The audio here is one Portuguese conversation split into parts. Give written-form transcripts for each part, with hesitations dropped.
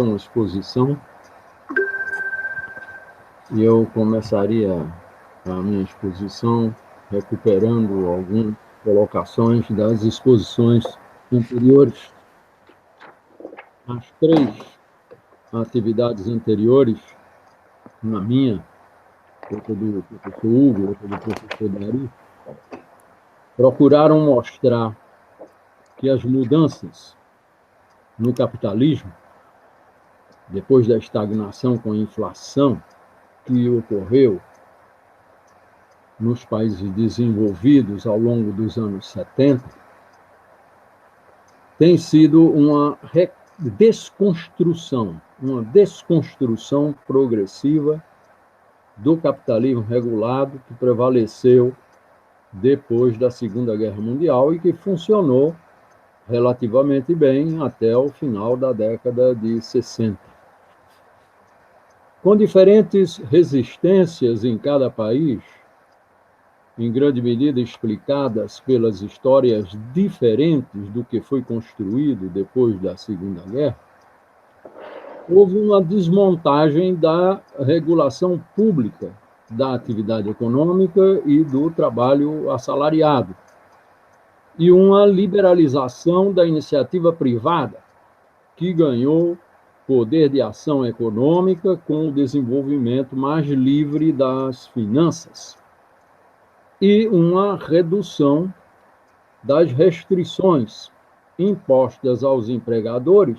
uma exposição e eu começaria a minha exposição recuperando algumas colocações das exposições anteriores. As três atividades anteriores, na minha, outra do professor Hugo, outra do professor Dari, procuraram mostrar que as mudanças no capitalismo, depois da estagnação com a inflação que ocorreu nos países desenvolvidos ao longo dos anos 70, tem sido uma desconstrução progressiva do capitalismo regulado que prevaleceu depois da Segunda Guerra Mundial e que funcionou relativamente bem até o final da década de 60. Com diferentes resistências em cada país, em grande medida explicadas pelas histórias diferentes do que foi construído depois da Segunda Guerra, houve uma desmontagem da regulação pública da atividade econômica e do trabalho assalariado, e uma liberalização da iniciativa privada, que ganhou poder de ação econômica com o desenvolvimento mais livre das finanças, e uma redução das restrições impostas aos empregadores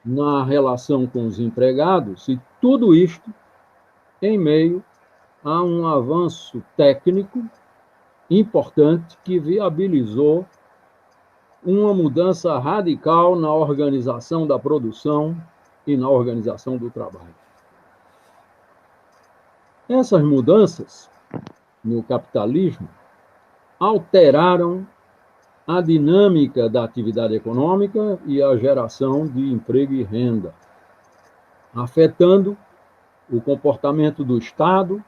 na relação com os empregados, e tudo isto em meio a um avanço técnico importante que viabilizou uma mudança radical na organização da produção e na organização do trabalho. Essas mudanças no capitalismo alteraram a dinâmica da atividade econômica e a geração de emprego e renda, afetando o comportamento do Estado,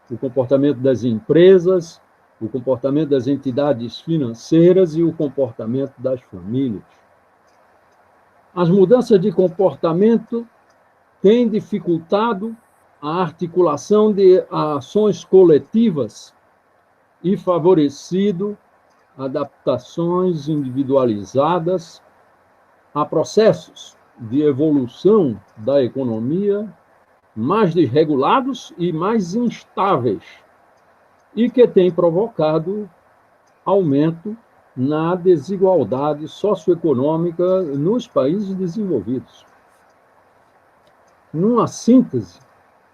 o comportamento das empresas, o comportamento das entidades financeiras e o comportamento das famílias. As mudanças de comportamento têm dificultado a articulação de ações coletivas e favorecido adaptações individualizadas a processos de evolução da economia mais desregulados e mais instáveis, e que tem provocado aumento na desigualdade socioeconômica nos países desenvolvidos. Numa síntese,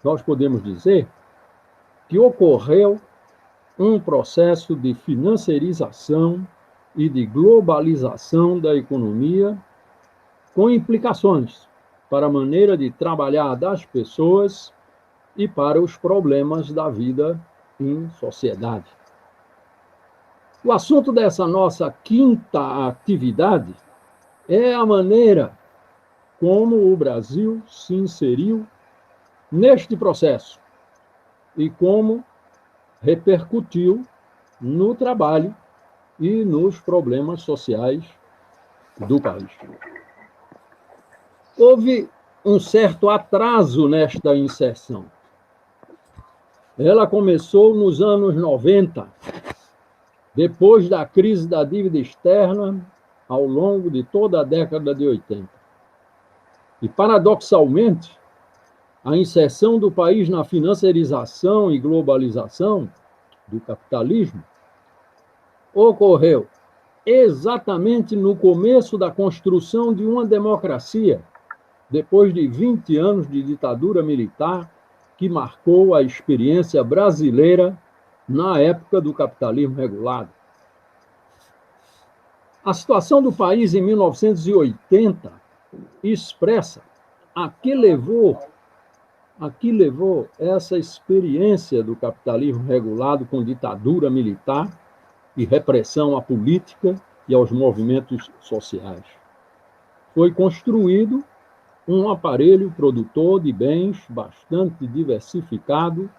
nós podemos dizer que ocorreu um processo de financiarização e de globalização da economia, com implicações para a maneira de trabalhar das pessoas e para os problemas da vida em sociedade. O assunto dessa nossa quinta atividade é a maneira como o Brasil se inseriu neste processo e como repercutiu no trabalho e nos problemas sociais do país. Houve um certo atraso nesta inserção. Ela começou nos anos 90, depois da crise da dívida externa, ao longo de toda a década de 80. E, paradoxalmente, a inserção do país na financiarização e globalização do capitalismo ocorreu exatamente no começo da construção de uma democracia, depois de 20 anos de ditadura militar que marcou a experiência brasileira na época do capitalismo regulado. A situação do país em 1980 expressa a que levou essa experiência do capitalismo regulado com ditadura militar e repressão à política e aos movimentos sociais. Foi construído um aparelho produtor de bens bastante diversificado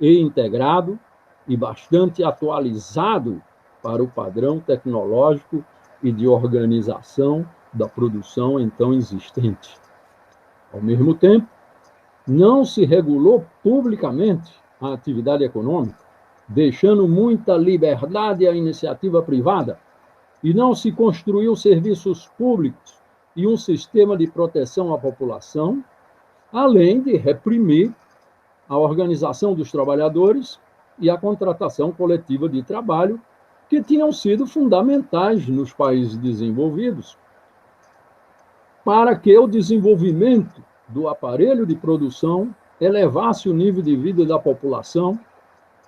e integrado e bastante atualizado para o padrão tecnológico e de organização da produção então existente. Ao mesmo tempo, não se regulou publicamente a atividade econômica, deixando muita liberdade à iniciativa privada, e não se construiu serviços públicos e um sistema de proteção à população, além de reprimir a organização dos trabalhadores e a contratação coletiva de trabalho, que tinham sido fundamentais nos países desenvolvidos para que o desenvolvimento do aparelho de produção elevasse o nível de vida da população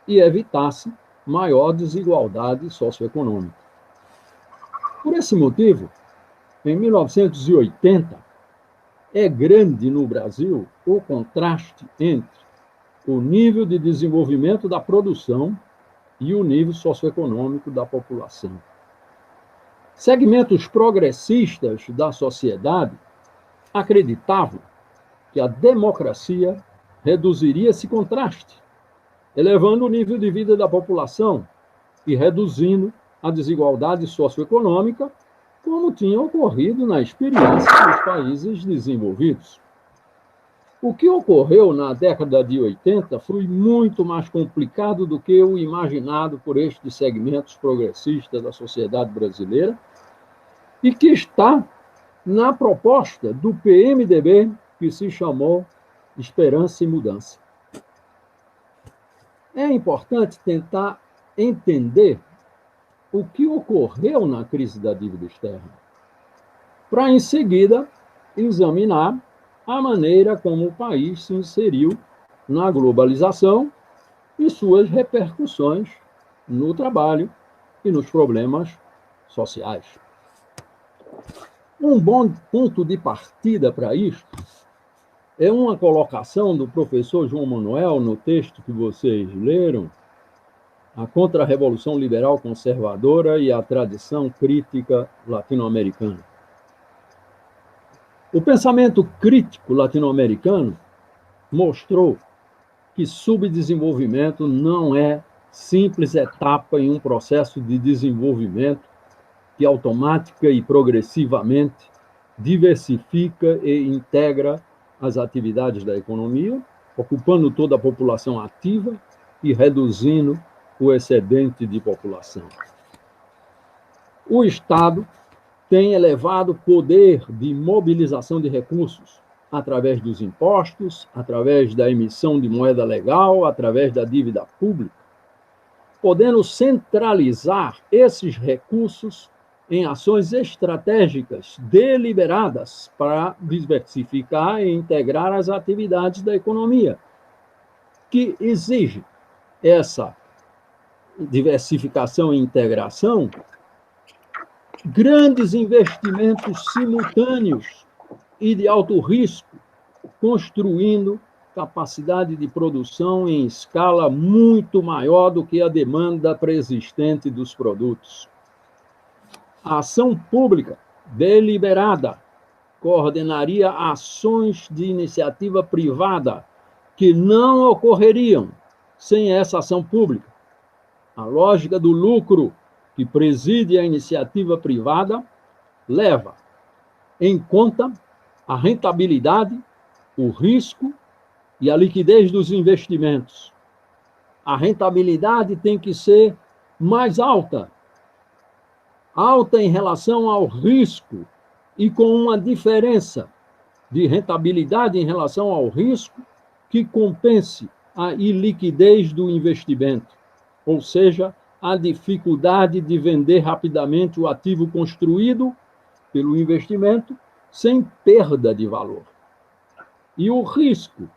e evitasse maior desigualdade socioeconômica. Por esse motivo, em 1980, é grande no Brasil o contraste entre o nível de desenvolvimento da produção e o nível socioeconômico da população. Segmentos progressistas da sociedade acreditavam que a democracia reduziria esse contraste, elevando o nível de vida da população e reduzindo a desigualdade socioeconômica, como tinha ocorrido na experiência dos países desenvolvidos. O que ocorreu na década de 80 foi muito mais complicado do que o imaginado por estes segmentos progressistas da sociedade brasileira e que está na proposta do PMDB, que se chamou Esperança e Mudança. É importante tentar entender o que ocorreu na crise da dívida externa, para, em seguida, examinar a maneira como o país se inseriu na globalização e suas repercussões no trabalho e nos problemas sociais. Um bom ponto de partida para isto é uma colocação do professor João Manuel no texto que vocês leram, A Contra-Revolução Liberal Conservadora e a Tradição Crítica Latino-Americana. O pensamento crítico latino-americano mostrou que subdesenvolvimento não é simples etapa em um processo de desenvolvimento que automática e progressivamente diversifica e integra as atividades da economia, ocupando toda a população ativa e reduzindo o excedente de população. O Estado tem elevado poder de mobilização de recursos através dos impostos, através da emissão de moeda legal, através da dívida pública, podendo centralizar esses recursos em ações estratégicas deliberadas para diversificar e integrar as atividades da economia, que exige essa diversificação e integração, grandes investimentos simultâneos e de alto risco, construindo capacidade de produção em escala muito maior do que a demanda preexistente dos produtos. A ação pública deliberada coordenaria ações de iniciativa privada que não ocorreriam sem essa ação pública. A lógica do lucro que preside a iniciativa privada leva em conta a rentabilidade, o risco e a liquidez dos investimentos. A rentabilidade tem que ser mais alta em relação ao risco e com uma diferença de rentabilidade em relação ao risco que compense a iliquidez do investimento, ou seja, a dificuldade de vender rapidamente o ativo construído pelo investimento sem perda de valor. E o risco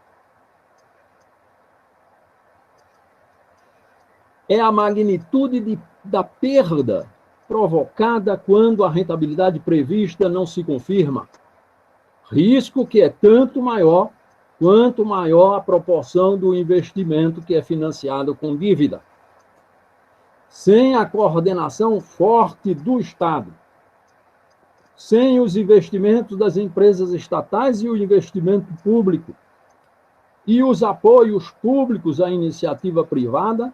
é a magnitude da perda provocada quando a rentabilidade prevista não se confirma. Risco que é tanto maior quanto maior a proporção do investimento que é financiado com dívida. Sem a coordenação forte do Estado, sem os investimentos das empresas estatais e o investimento público, e os apoios públicos à iniciativa privada,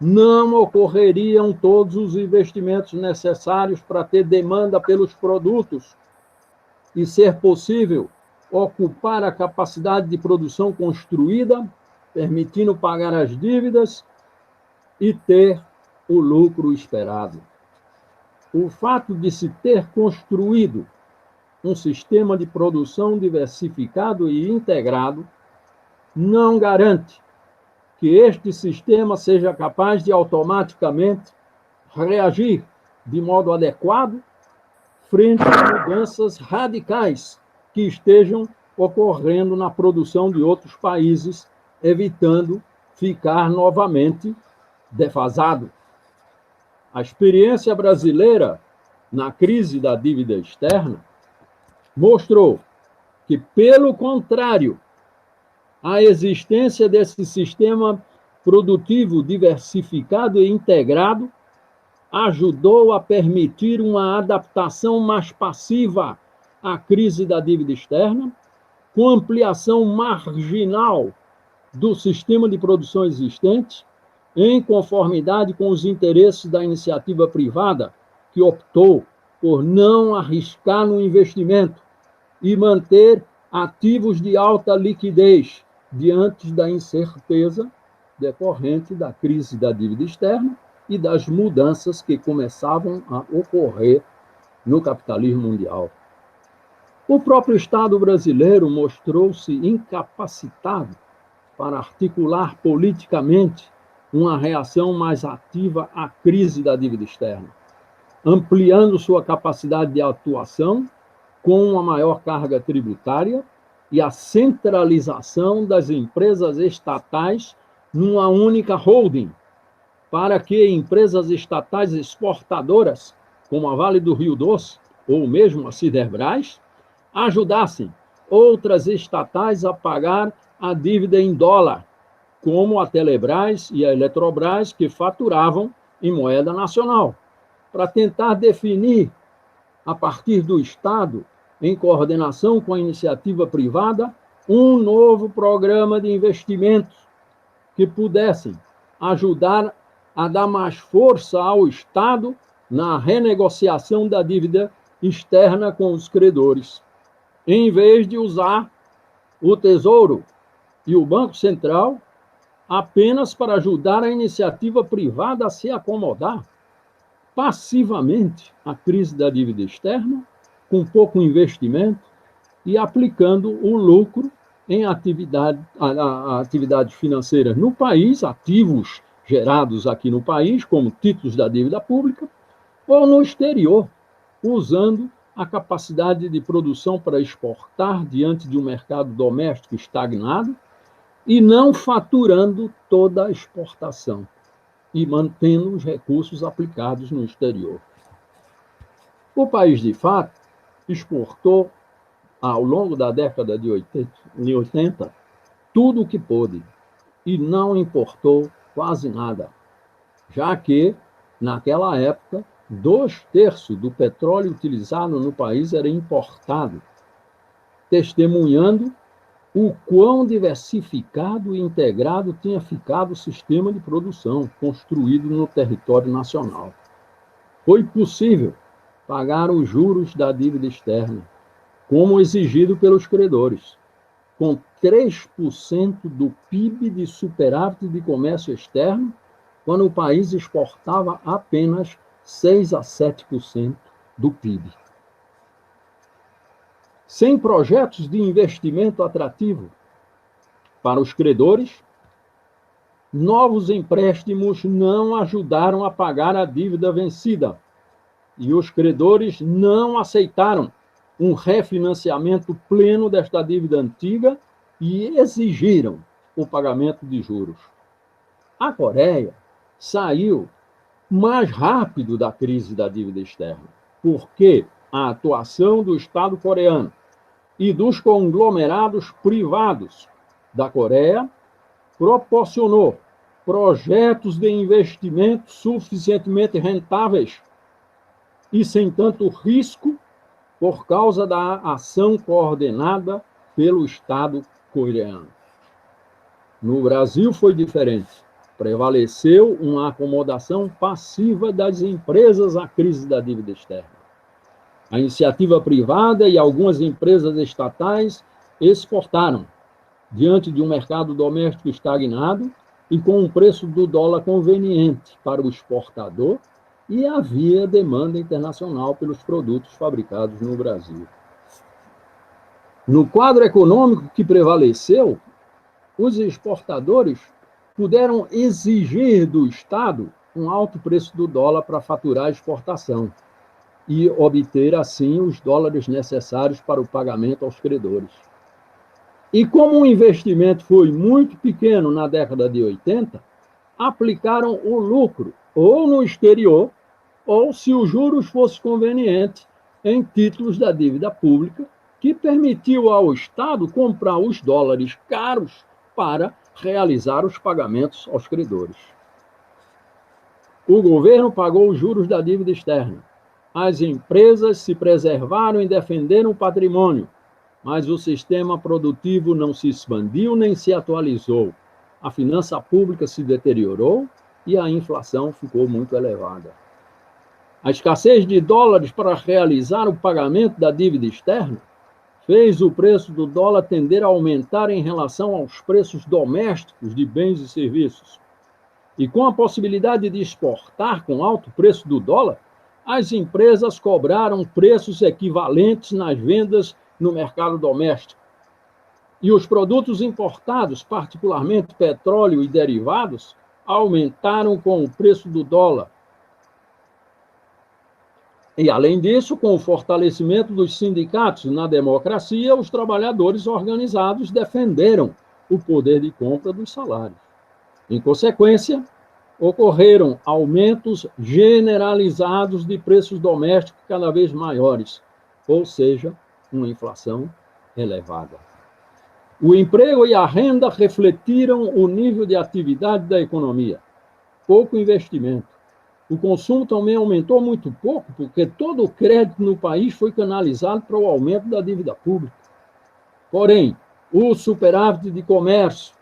não ocorreriam todos os investimentos necessários para ter demanda pelos produtos e ser possível ocupar a capacidade de produção construída, permitindo pagar as dívidas e ter o lucro esperado. O fato de se ter construído um sistema de produção diversificado e integrado não garante que este sistema seja capaz de automaticamente reagir de modo adequado frente a mudanças radicais que estejam ocorrendo na produção de outros países, evitando ficar novamente defasado. A experiência brasileira na crise da dívida externa mostrou que, pelo contrário, a existência desse sistema produtivo diversificado e integrado ajudou a permitir uma adaptação mais passiva à crise da dívida externa, com ampliação marginal do sistema de produção existente, em conformidade com os interesses da iniciativa privada, que optou por não arriscar no investimento e manter ativos de alta liquidez diante da incerteza decorrente da crise da dívida externa e das mudanças que começavam a ocorrer no capitalismo mundial. O próprio Estado brasileiro mostrou-se incapacitado para articular politicamente uma reação mais ativa à crise da dívida externa, ampliando sua capacidade de atuação com uma maior carga tributária e a centralização das empresas estatais numa única holding, para que empresas estatais exportadoras, como a Vale do Rio Doce, ou mesmo a Siderbras, ajudassem outras estatais a pagar a dívida em dólar, como a Telebrás e a Eletrobras, que faturavam em moeda nacional, para tentar definir, a partir do Estado, em coordenação com a iniciativa privada, um novo programa de investimentos que pudessem ajudar a dar mais força ao Estado na renegociação da dívida externa com os credores, em vez de usar o Tesouro e o Banco Central apenas para ajudar a iniciativa privada a se acomodar passivamente à crise da dívida externa, com pouco investimento e aplicando o lucro em atividades financeiras no país, ativos gerados aqui no país, como títulos da dívida pública, ou no exterior, usando a capacidade de produção para exportar diante de um mercado doméstico estagnado e não faturando toda a exportação e mantendo os recursos aplicados no exterior. O país, de fato, exportou, ao longo da década de 80, tudo o que pôde e não importou quase nada, já que, naquela época, 2/3 do petróleo utilizado no país era importado, testemunhando o quão diversificado e integrado tinha ficado o sistema de produção construído no território nacional. Foi possível pagar os juros da dívida externa, como exigido pelos credores, com 3% do PIB de superávit de comércio externo, quando o país exportava apenas 6 a 7% do PIB. Sem projetos de investimento atrativo para os credores, novos empréstimos não ajudaram a pagar a dívida vencida e os credores não aceitaram um refinanciamento pleno desta dívida antiga e exigiram o pagamento de juros. A Coreia saiu mais rápido da crise da dívida externa, porque a atuação do Estado coreano e dos conglomerados privados da Coreia proporcionou projetos de investimento suficientemente rentáveis e sem tanto risco por causa da ação coordenada pelo Estado coreano. No Brasil foi diferente. Prevaleceu uma acomodação passiva das empresas à crise da dívida externa. A iniciativa privada e algumas empresas estatais exportaram, diante de um mercado doméstico estagnado e com um preço do dólar conveniente para o exportador, e havia demanda internacional pelos produtos fabricados no Brasil. No quadro econômico que prevaleceu, os exportadores puderam exigir do Estado um alto preço do dólar para faturar a exportação e obter, assim, os dólares necessários para o pagamento aos credores. E como o investimento foi muito pequeno na década de 80, aplicaram o lucro ou no exterior, ou, se os juros fossem convenientes, em títulos da dívida pública, que permitiu ao Estado comprar os dólares caros para realizar os pagamentos aos credores. O governo pagou os juros da dívida externa. As empresas se preservaram e defenderam o patrimônio, mas o sistema produtivo não se expandiu nem se atualizou. A finança pública se deteriorou e a inflação ficou muito elevada. A escassez de dólares para realizar o pagamento da dívida externa fez o preço do dólar tender a aumentar em relação aos preços domésticos de bens e serviços. E com a possibilidade de exportar com alto preço do dólar, as empresas cobraram preços equivalentes nas vendas no mercado doméstico. E os produtos importados, particularmente petróleo e derivados, aumentaram com o preço do dólar. E, além disso, com o fortalecimento dos sindicatos na democracia, os trabalhadores organizados defenderam o poder de compra dos salários. Em consequência, ocorreram aumentos generalizados de preços domésticos cada vez maiores, ou seja, uma inflação elevada. O emprego e a renda refletiram o nível de atividade da economia. Pouco investimento. O consumo também aumentou muito pouco, porque todo o crédito no país foi canalizado para o aumento da dívida pública. Porém, o superávit de comércio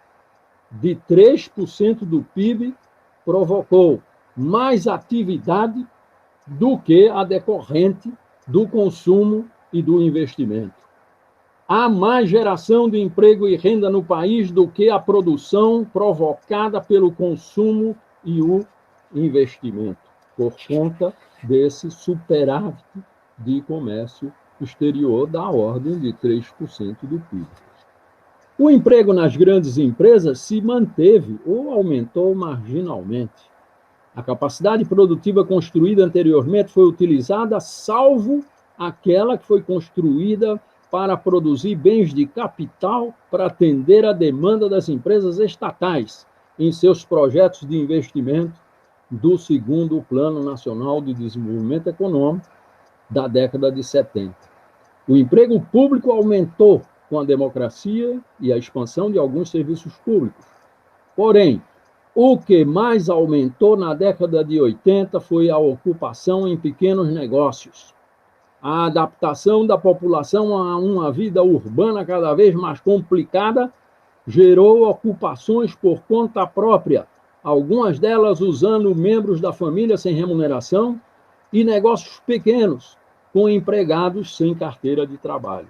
de 3% do PIB provocou mais atividade do que a decorrente do consumo e do investimento. Há mais geração de emprego e renda no país do que a produção provocada pelo consumo e o investimento, por conta desse superávit de comércio exterior da ordem de 3% do PIB. O emprego nas grandes empresas se manteve ou aumentou marginalmente. A capacidade produtiva construída anteriormente foi utilizada, salvo aquela que foi construída para produzir bens de capital para atender a demanda das empresas estatais em seus projetos de investimento do segundo Plano Nacional de Desenvolvimento Econômico da década de 70. O emprego público aumentou com a democracia e a expansão de alguns serviços públicos. Porém, o que mais aumentou na década de 80 foi a ocupação em pequenos negócios. A adaptação da população a uma vida urbana cada vez mais complicada gerou ocupações por conta própria, algumas delas usando membros da família sem remuneração, e negócios pequenos, com empregados sem carteira de trabalho.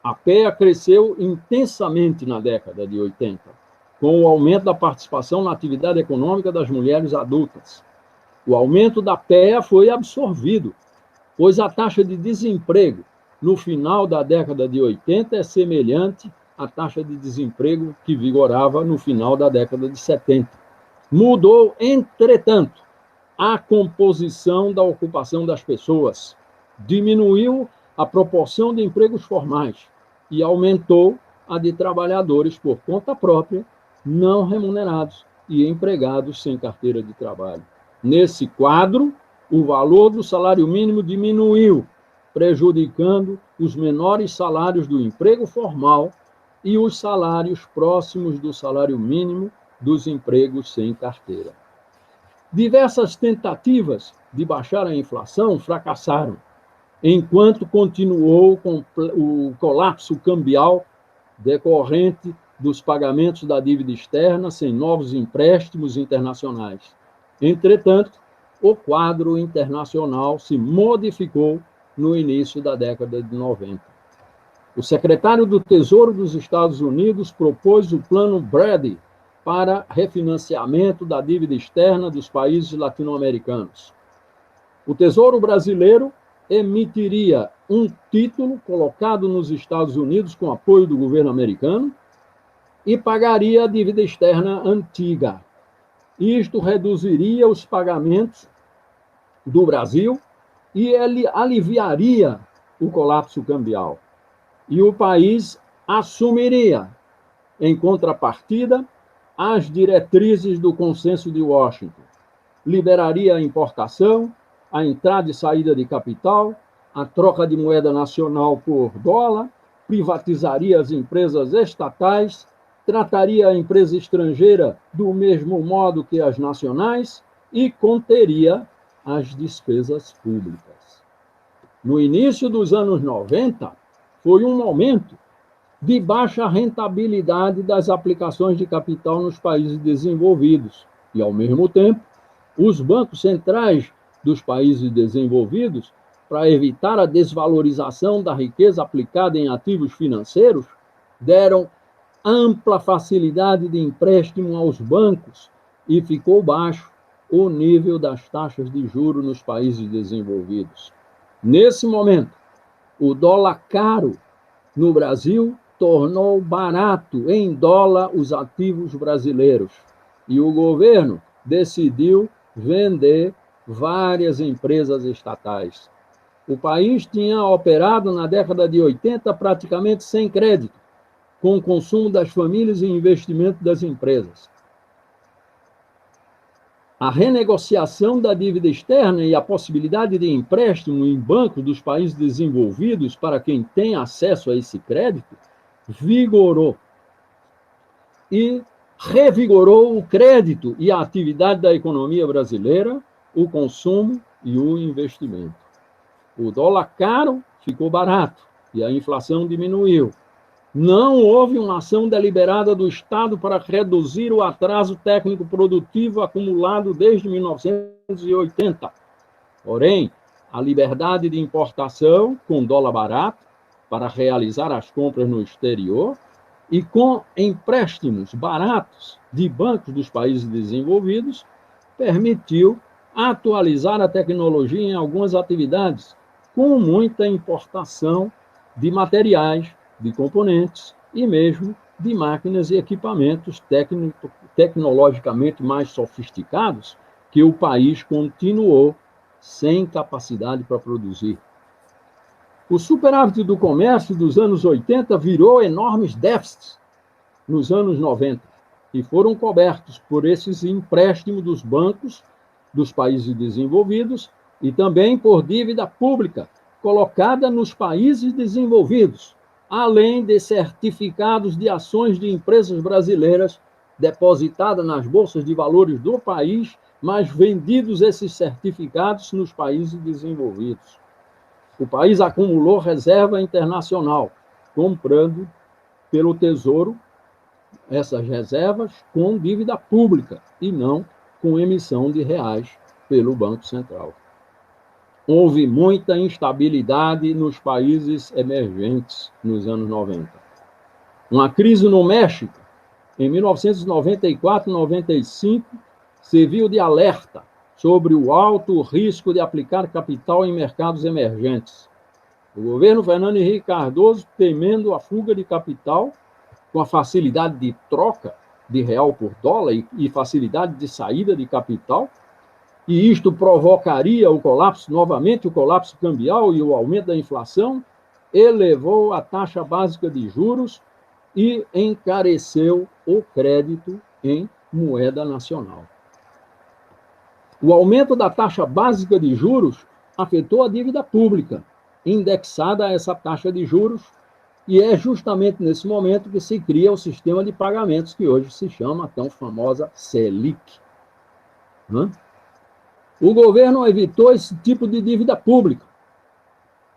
A PEA cresceu intensamente na década de 80, com o aumento da participação na atividade econômica das mulheres adultas. O aumento da PEA foi absorvido, pois a taxa de desemprego no final da década de 80 é semelhante à taxa de desemprego que vigorava no final da década de 70. Mudou, entretanto, a composição da ocupação das pessoas, diminuiu a proporção de empregos formais e aumentou a de trabalhadores por conta própria, não remunerados e empregados sem carteira de trabalho. Nesse quadro, o valor do salário mínimo diminuiu, prejudicando os menores salários do emprego formal e os salários próximos do salário mínimo dos empregos sem carteira. Diversas tentativas de baixar a inflação fracassaram, enquanto continuou com o colapso cambial decorrente dos pagamentos da dívida externa sem novos empréstimos internacionais. Entretanto, o quadro internacional se modificou no início da década de 90. O secretário do Tesouro dos Estados Unidos propôs o Plano Brady para refinanciamento da dívida externa dos países latino-americanos. O Tesouro brasileiro emitiria um título colocado nos Estados Unidos com apoio do governo americano e pagaria a dívida externa antiga. Isto reduziria os pagamentos do Brasil e ele aliviaria o colapso cambial. E o país assumiria, em contrapartida, as diretrizes do Consenso de Washington. Liberaria a importação, a entrada e saída de capital, a troca de moeda nacional por dólar, privatizaria as empresas estatais, trataria a empresa estrangeira do mesmo modo que as nacionais e conteria as despesas públicas. No início dos anos 90, foi um momento de baixa rentabilidade das aplicações de capital nos países desenvolvidos e, ao mesmo tempo, os bancos centrais dos países desenvolvidos, para evitar a desvalorização da riqueza aplicada em ativos financeiros, deram ampla facilidade de empréstimo aos bancos e ficou baixo o nível das taxas de juros nos países desenvolvidos. Nesse momento, o dólar caro no Brasil tornou barato em dólar os ativos brasileiros e o governo decidiu vender várias empresas estatais. O país tinha operado na década de 80 praticamente sem crédito, com o consumo das famílias e investimento das empresas. A renegociação da dívida externa e a possibilidade de empréstimo em bancos dos países desenvolvidos para quem tem acesso a esse crédito vigorou e revigorou o crédito e a atividade da economia brasileira, o consumo e o investimento. O dólar caro ficou barato e a inflação diminuiu. Não houve uma ação deliberada do Estado para reduzir o atraso técnico-produtivo acumulado desde 1980. Porém, a liberdade de importação com dólar barato para realizar as compras no exterior e com empréstimos baratos de bancos dos países desenvolvidos permitiu atualizar a tecnologia em algumas atividades, com muita importação de materiais, de componentes e mesmo de máquinas e equipamentos tecnologicamente mais sofisticados que o país continuou sem capacidade para produzir. O superávit do comércio dos anos 80 virou enormes déficits nos anos 90 e foram cobertos por esses empréstimos dos bancos dos países desenvolvidos e também por dívida pública colocada nos países desenvolvidos, além de certificados de ações de empresas brasileiras depositadas nas bolsas de valores do país, mas vendidos esses certificados nos países desenvolvidos. O país acumulou reserva internacional, comprando pelo Tesouro essas reservas com dívida pública e não com emissão de reais pelo Banco Central. Houve muita instabilidade nos países emergentes nos anos 90. Uma crise no México, em 1994-95, serviu de alerta sobre o alto risco de aplicar capital em mercados emergentes. O governo Fernando Henrique Cardoso, temendo a fuga de capital, com a facilidade de troca de real por dólar e facilidade de saída de capital, e isto provocaria o colapso, novamente o colapso cambial e o aumento da inflação, elevou a taxa básica de juros e encareceu o crédito em moeda nacional. O aumento da taxa básica de juros afetou a dívida pública, indexada a essa taxa de juros, e é justamente nesse momento que se cria o sistema de pagamentos, que hoje se chama a tão famosa Selic. O governo evitou esse tipo de dívida pública,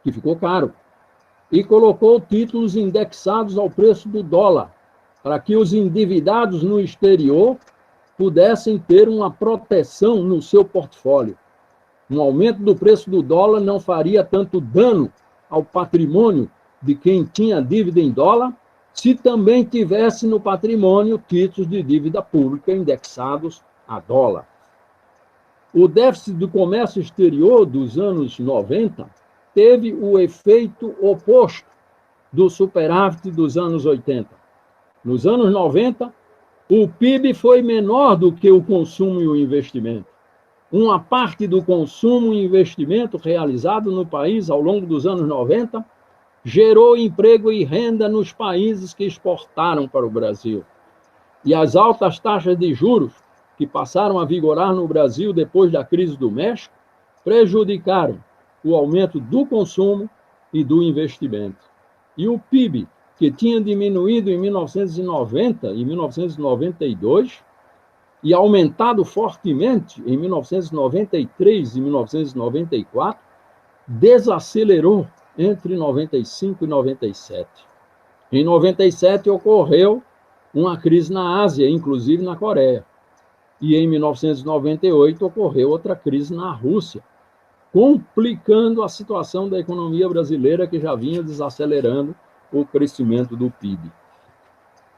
que ficou caro, e colocou títulos indexados ao preço do dólar, para que os endividados no exterior pudessem ter uma proteção no seu portfólio. Um aumento do preço do dólar não faria tanto dano ao patrimônio de quem tinha dívida em dólar, se também tivesse no patrimônio títulos de dívida pública indexados a dólar. O déficit do comércio exterior dos anos 90 teve o efeito oposto do superávit dos anos 80. Nos anos 90, o PIB foi menor do que o consumo e o investimento. Uma parte do consumo e investimento realizado no país ao longo dos anos 90 gerou emprego e renda nos países que exportaram para o Brasil. E as altas taxas de juros que passaram a vigorar no Brasil depois da crise do México prejudicaram o aumento do consumo e do investimento. E o PIB, que tinha diminuído em 1990 e 1992 e aumentado fortemente em 1993 e 1994, desacelerou entre 95 e 97. Em 97 ocorreu uma crise na Ásia, inclusive na Coreia. E em 1998 ocorreu outra crise na Rússia, complicando a situação da economia brasileira, que já vinha desacelerando o crescimento do PIB.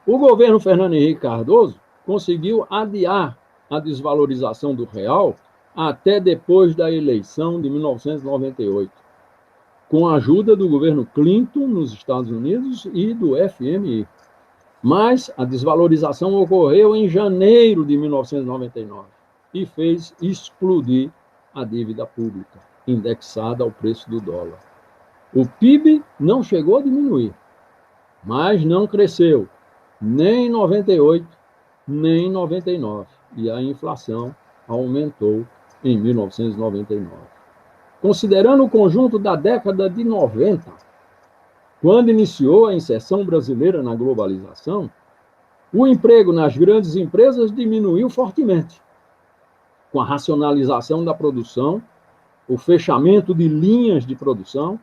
O governo Fernando Henrique Cardoso conseguiu adiar a desvalorização do real até depois da eleição de 1998, com a ajuda do governo Clinton nos Estados Unidos e do FMI. Mas a desvalorização ocorreu em janeiro de 1999 e fez explodir a dívida pública, indexada ao preço do dólar. O PIB não chegou a diminuir, mas não cresceu, nem em 98, nem em 99. E a inflação aumentou em 1999. Considerando o conjunto da década de 90, quando iniciou a inserção brasileira na globalização, o emprego nas grandes empresas diminuiu fortemente, com a racionalização da produção, o fechamento de linhas de produção,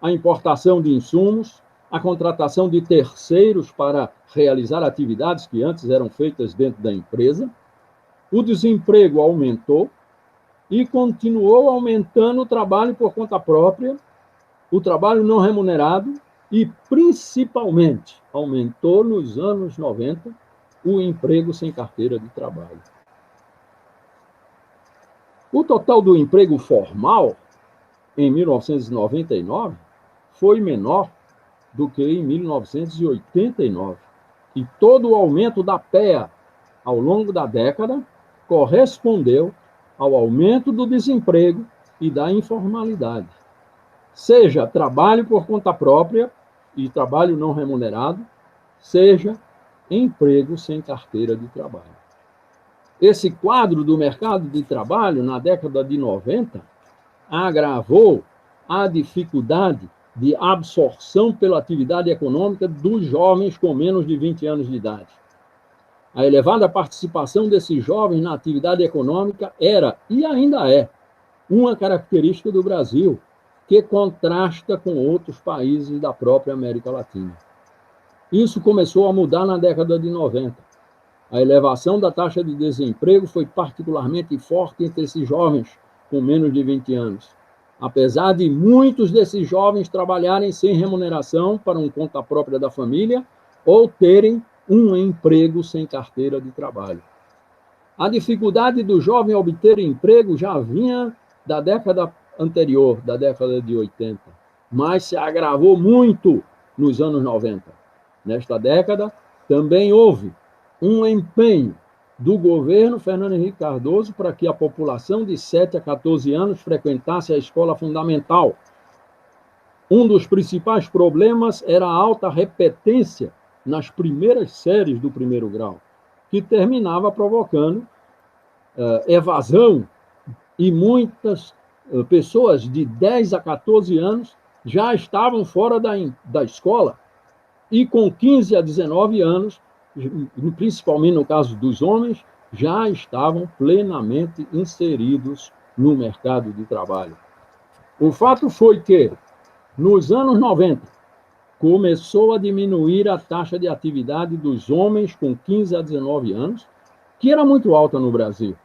a importação de insumos, a contratação de terceiros para realizar atividades que antes eram feitas dentro da empresa. O desemprego aumentou e continuou aumentando o trabalho por conta própria, o trabalho não remunerado e, principalmente, aumentou nos anos 90 o emprego sem carteira de trabalho. O total do emprego formal, em 1999, foi menor do que em 1989. E todo o aumento da PEA ao longo da década correspondeu ao aumento do desemprego e da informalidade. Seja trabalho por conta própria e trabalho não remunerado, seja emprego sem carteira de trabalho. Esse quadro do mercado de trabalho, na década de 90, agravou a dificuldade de absorção pela atividade econômica dos jovens com menos de 20 anos de idade. A elevada participação desses jovens na atividade econômica era, e ainda é, uma característica do Brasil, que contrasta com outros países da própria América Latina. Isso começou a mudar na década de 90. A elevação da taxa de desemprego foi particularmente forte entre esses jovens com menos de 20 anos. Apesar de muitos desses jovens trabalharem sem remuneração para um conta própria da família ou terem um emprego sem carteira de trabalho. A dificuldade do jovem obter emprego já vinha da década anterior, da década de 80, mas se agravou muito nos anos 90. Nesta década, também houve um empenho do governo Fernando Henrique Cardoso para que a população de 7 a 14 anos frequentasse a escola fundamental. Um dos principais problemas era a alta repetência nas primeiras séries do primeiro grau, que terminava provocando evasão, e muitas pessoas de 10 a 14 anos já estavam fora da escola, e com 15 a 19 anos, principalmente no caso dos homens, já estavam plenamente inseridos no mercado de trabalho. O fato foi que, nos anos 90, começou a diminuir a taxa de atividade dos homens com 15 a 19 anos, que era muito alta no Brasil.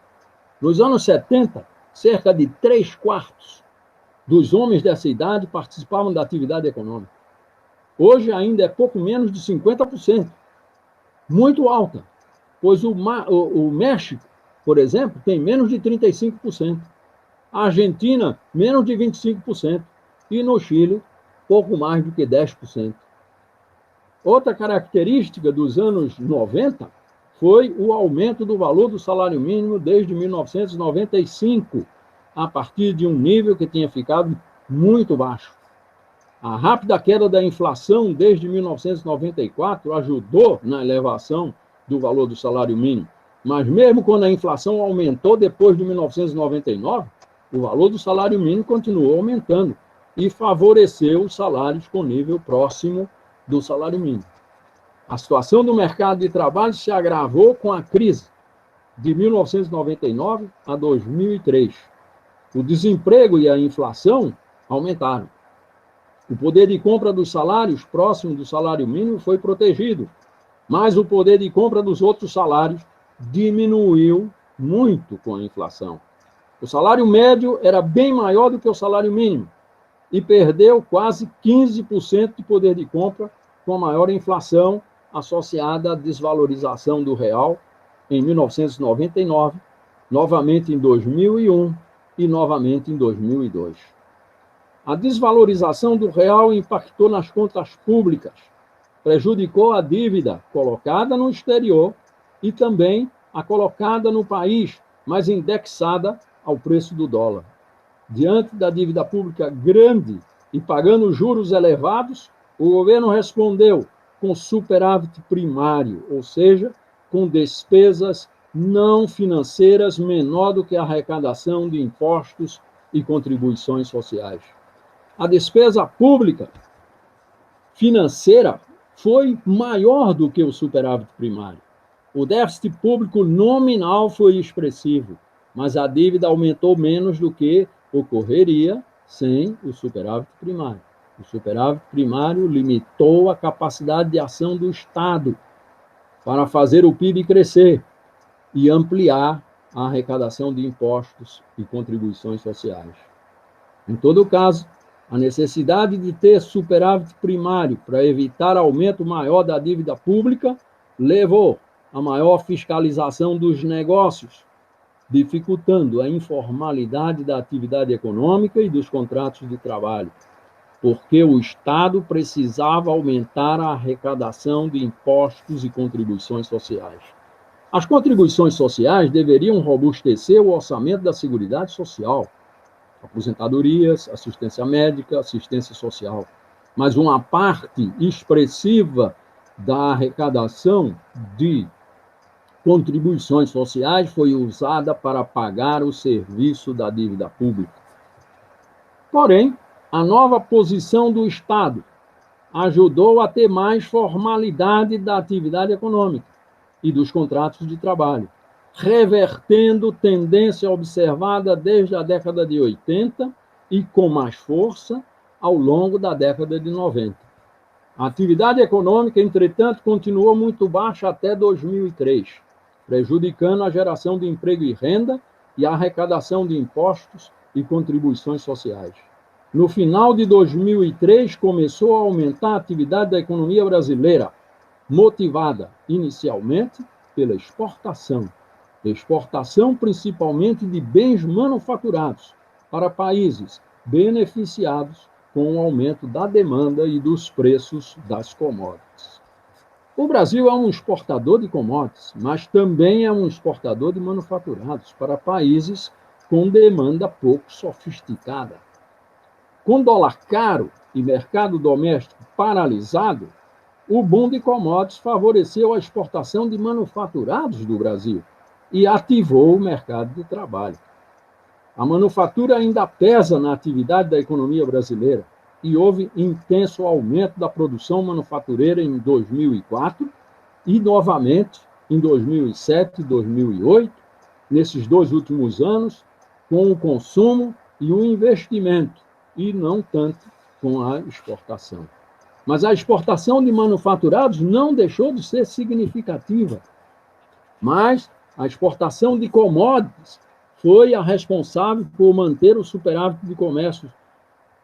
Nos anos 70, cerca de 3/4 dos homens dessa idade participavam da atividade econômica. Hoje ainda é pouco menos de 50%, muito alta, pois o México, por exemplo, tem menos de 35%, a Argentina, menos de 25%, e no Chile, pouco mais do que 10%. Outra característica dos anos 90 foi o aumento do valor do salário mínimo desde 1995, a partir de um nível que tinha ficado muito baixo. A rápida queda da inflação desde 1994 ajudou na elevação do valor do salário mínimo, mas mesmo quando a inflação aumentou depois de 1999, o valor do salário mínimo continuou aumentando e favoreceu os salários com nível próximo do salário mínimo. A situação do mercado de trabalho se agravou com a crise de 1999 a 2003. O desemprego e a inflação aumentaram. O poder de compra dos salários próximo do salário mínimo foi protegido, mas o poder de compra dos outros salários diminuiu muito com a inflação. O salário médio era bem maior do que o salário mínimo e perdeu quase 15% de poder de compra com a maior inflação associada à desvalorização do real em 1999, novamente em 2001 e novamente em 2002. A desvalorização do real impactou nas contas públicas, prejudicou a dívida colocada no exterior e também a colocada no país, mas indexada ao preço do dólar. Diante da dívida pública grande e pagando juros elevados, o governo respondeu com superávit primário, ou seja, com despesas não financeiras menor do que a arrecadação de impostos e contribuições sociais. A despesa pública financeira foi maior do que o superávit primário. O déficit público nominal foi expressivo, mas a dívida aumentou menos do que ocorreria sem o superávit primário. O superávit primário limitou a capacidade de ação do Estado para fazer o PIB crescer e ampliar a arrecadação de impostos e contribuições sociais. Em todo caso, a necessidade de ter superávit primário para evitar aumento maior da dívida pública levou a maior fiscalização dos negócios, dificultando a informalidade da atividade econômica e dos contratos de trabalho, porque o Estado precisava aumentar a arrecadação de impostos e contribuições sociais. As contribuições sociais deveriam robustecer o orçamento da Seguridade Social, aposentadorias, assistência médica, assistência social. Mas uma parte expressiva da arrecadação de contribuições sociais foi usada para pagar o serviço da dívida pública. Porém, a nova posição do Estado ajudou a ter mais formalidade da atividade econômica e dos contratos de trabalho, revertendo tendência observada desde a década de 80 e com mais força ao longo da década de 90. A atividade econômica, entretanto, continuou muito baixa até 2003, prejudicando a geração de emprego e renda e a arrecadação de impostos e contribuições sociais. No final de 2003, começou a aumentar a atividade da economia brasileira, motivada inicialmente pela exportação principalmente de bens manufaturados para países beneficiados com o aumento da demanda e dos preços das commodities. O Brasil é um exportador de commodities, mas também é um exportador de manufaturados para países com demanda pouco sofisticada. Com dólar caro e mercado doméstico paralisado, o boom de commodities favoreceu a exportação de manufaturados do Brasil e ativou o mercado de trabalho. A manufatura ainda pesa na atividade da economia brasileira e houve intenso aumento da produção manufatureira em 2004 e, novamente, em 2007 e 2008, nesses 2 últimos anos, com o consumo e o investimento, e não tanto com a exportação. Mas a exportação de manufaturados não deixou de ser significativa, mas a exportação de commodities foi a responsável por manter o superávit de comércio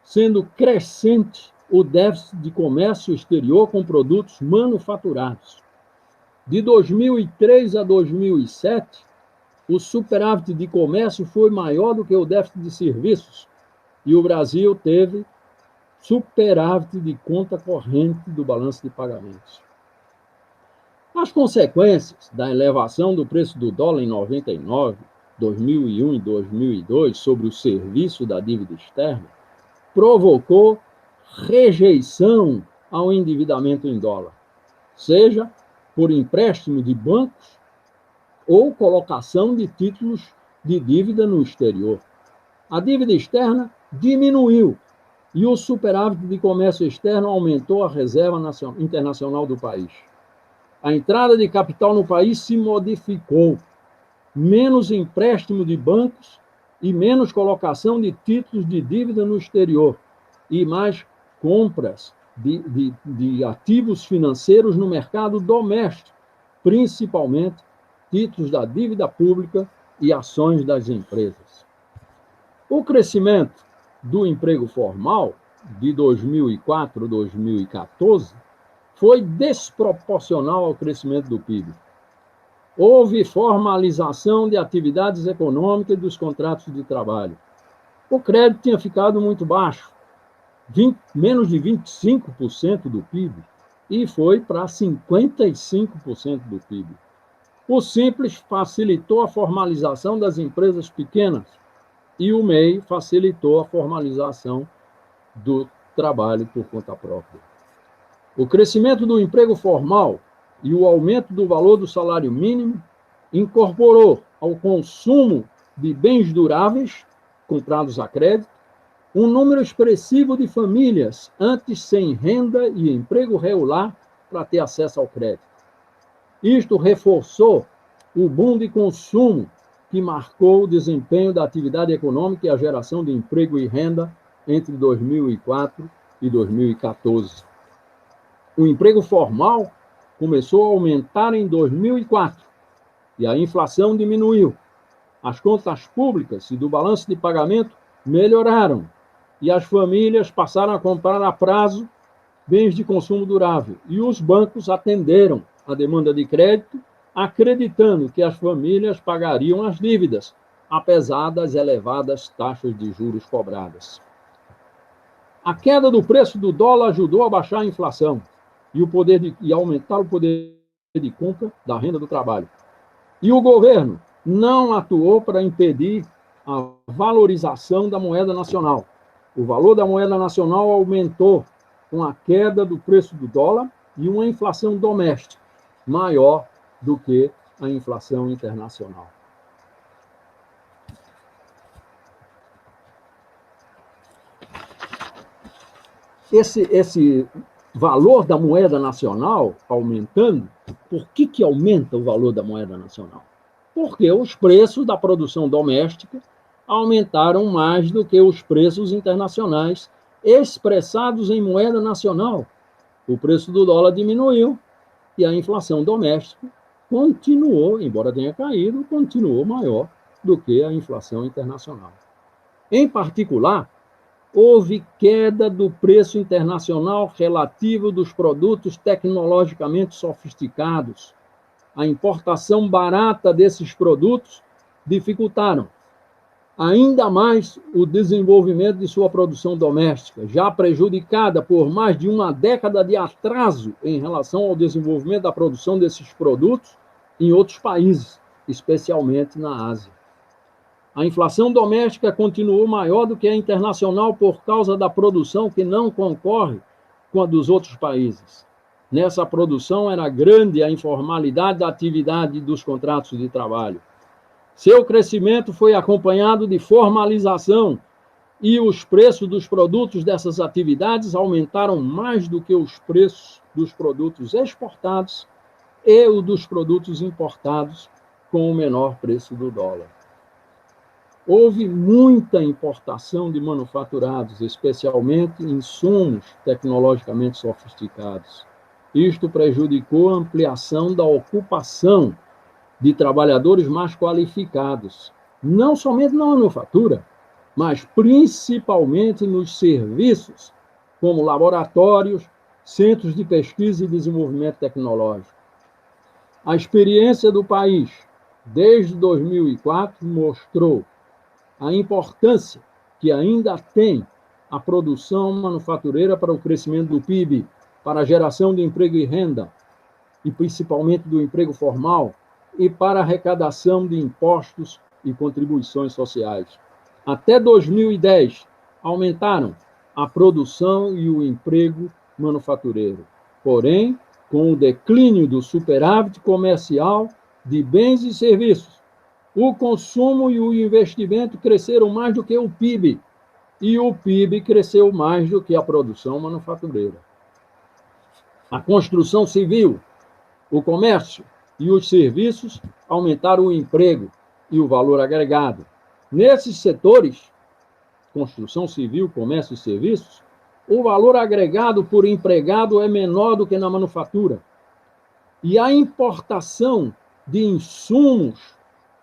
sendo crescente o déficit de comércio exterior com produtos manufaturados. De 2003 a 2007, o superávit de comércio foi maior do que o déficit de serviços, e o Brasil teve superávit de conta corrente do balanço de pagamentos. As consequências da elevação do preço do dólar em 99, 2001 e 2002 sobre o serviço da dívida externa provocou rejeição ao endividamento em dólar, seja por empréstimo de bancos ou colocação de títulos de dívida no exterior. A dívida externa diminuiu e o superávit de comércio externo aumentou a reserva internacional do país. A entrada de capital no país se modificou. Menos empréstimo de bancos e menos colocação de títulos de dívida no exterior e mais compras de ativos financeiros no mercado doméstico, principalmente títulos da dívida pública e ações das empresas. O crescimento do emprego formal de 2004 a 2014 foi desproporcional ao crescimento do PIB. Houve formalização de atividades econômicas e dos contratos de trabalho. O crédito tinha ficado muito baixo, menos de 25% do PIB, e foi para 55% do PIB. O Simples facilitou a formalização das empresas pequenas e o MEI facilitou a formalização do trabalho por conta própria. O crescimento do emprego formal e o aumento do valor do salário mínimo incorporou ao consumo de bens duráveis comprados a crédito um número expressivo de famílias antes sem renda e emprego regular para ter acesso ao crédito. Isto reforçou o boom de consumo que marcou o desempenho da atividade econômica e a geração de emprego e renda entre 2004 e 2014. O emprego formal começou a aumentar em 2004 e a inflação diminuiu. As contas públicas e do balanço de pagamento melhoraram e as famílias passaram a comprar a prazo bens de consumo durável e os bancos atenderam a demanda de crédito, acreditando que as famílias pagariam as dívidas, apesar das elevadas taxas de juros cobradas. A queda do preço do dólar ajudou a baixar a inflação e aumentar o poder de compra da renda do trabalho. E o governo não atuou para impedir a valorização da moeda nacional. O valor da moeda nacional aumentou com a queda do preço do dólar e uma inflação doméstica maior do que a inflação internacional. Esse valor da moeda nacional aumentando, por que aumenta o valor da moeda nacional? Porque os preços da produção doméstica aumentaram mais do que os preços internacionais expressados em moeda nacional. O preço do dólar diminuiu e a inflação doméstica continuou, embora tenha caído, continuou maior do que a inflação internacional. Em particular, houve queda do preço internacional relativo dos produtos tecnologicamente sofisticados. A importação barata desses produtos dificultaram ainda mais o desenvolvimento de sua produção doméstica, já prejudicada por mais de uma década de atraso em relação ao desenvolvimento da produção desses produtos em outros países, especialmente na Ásia. A inflação doméstica continuou maior do que a internacional por causa da produção que não concorre com a dos outros países. Nessa produção era grande a informalidade da atividade dos contratos de trabalho. Seu crescimento foi acompanhado de formalização e os preços dos produtos dessas atividades aumentaram mais do que os preços dos produtos exportados e o dos produtos importados com o menor preço do dólar. Houve muita importação de manufaturados, especialmente insumos tecnologicamente sofisticados. Isto prejudicou a ampliação da ocupação de trabalhadores mais qualificados, não somente na manufatura, mas principalmente nos serviços, como laboratórios, centros de pesquisa e desenvolvimento tecnológico. A experiência do país, desde 2004, mostrou a importância que ainda tem a produção manufatureira para o crescimento do PIB, para a geração de emprego e renda, e principalmente do emprego formal, e para a arrecadação de impostos e contribuições sociais. Até 2010, aumentaram a produção e o emprego manufatureiro. Porém, com o declínio do superávit comercial de bens e serviços, o consumo e o investimento cresceram mais do que o PIB, e o PIB cresceu mais do que a produção manufatureira. A construção civil, o comércio e os serviços aumentaram o emprego e o valor agregado. Nesses setores, construção civil, comércio e serviços, o valor agregado por empregado é menor do que na manufatura. E a importação de insumos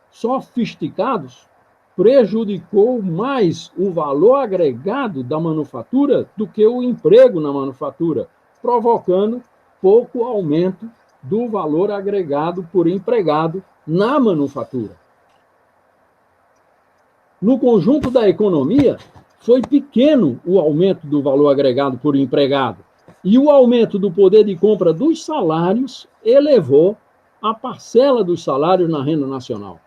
sofisticados prejudicou mais o valor agregado da manufatura do que o emprego na manufatura, provocando pouco aumento do valor agregado por empregado na manufatura. No conjunto da economia, foi pequeno o aumento do valor agregado por empregado, e o aumento do poder de compra dos salários elevou a parcela dos salários na renda nacional.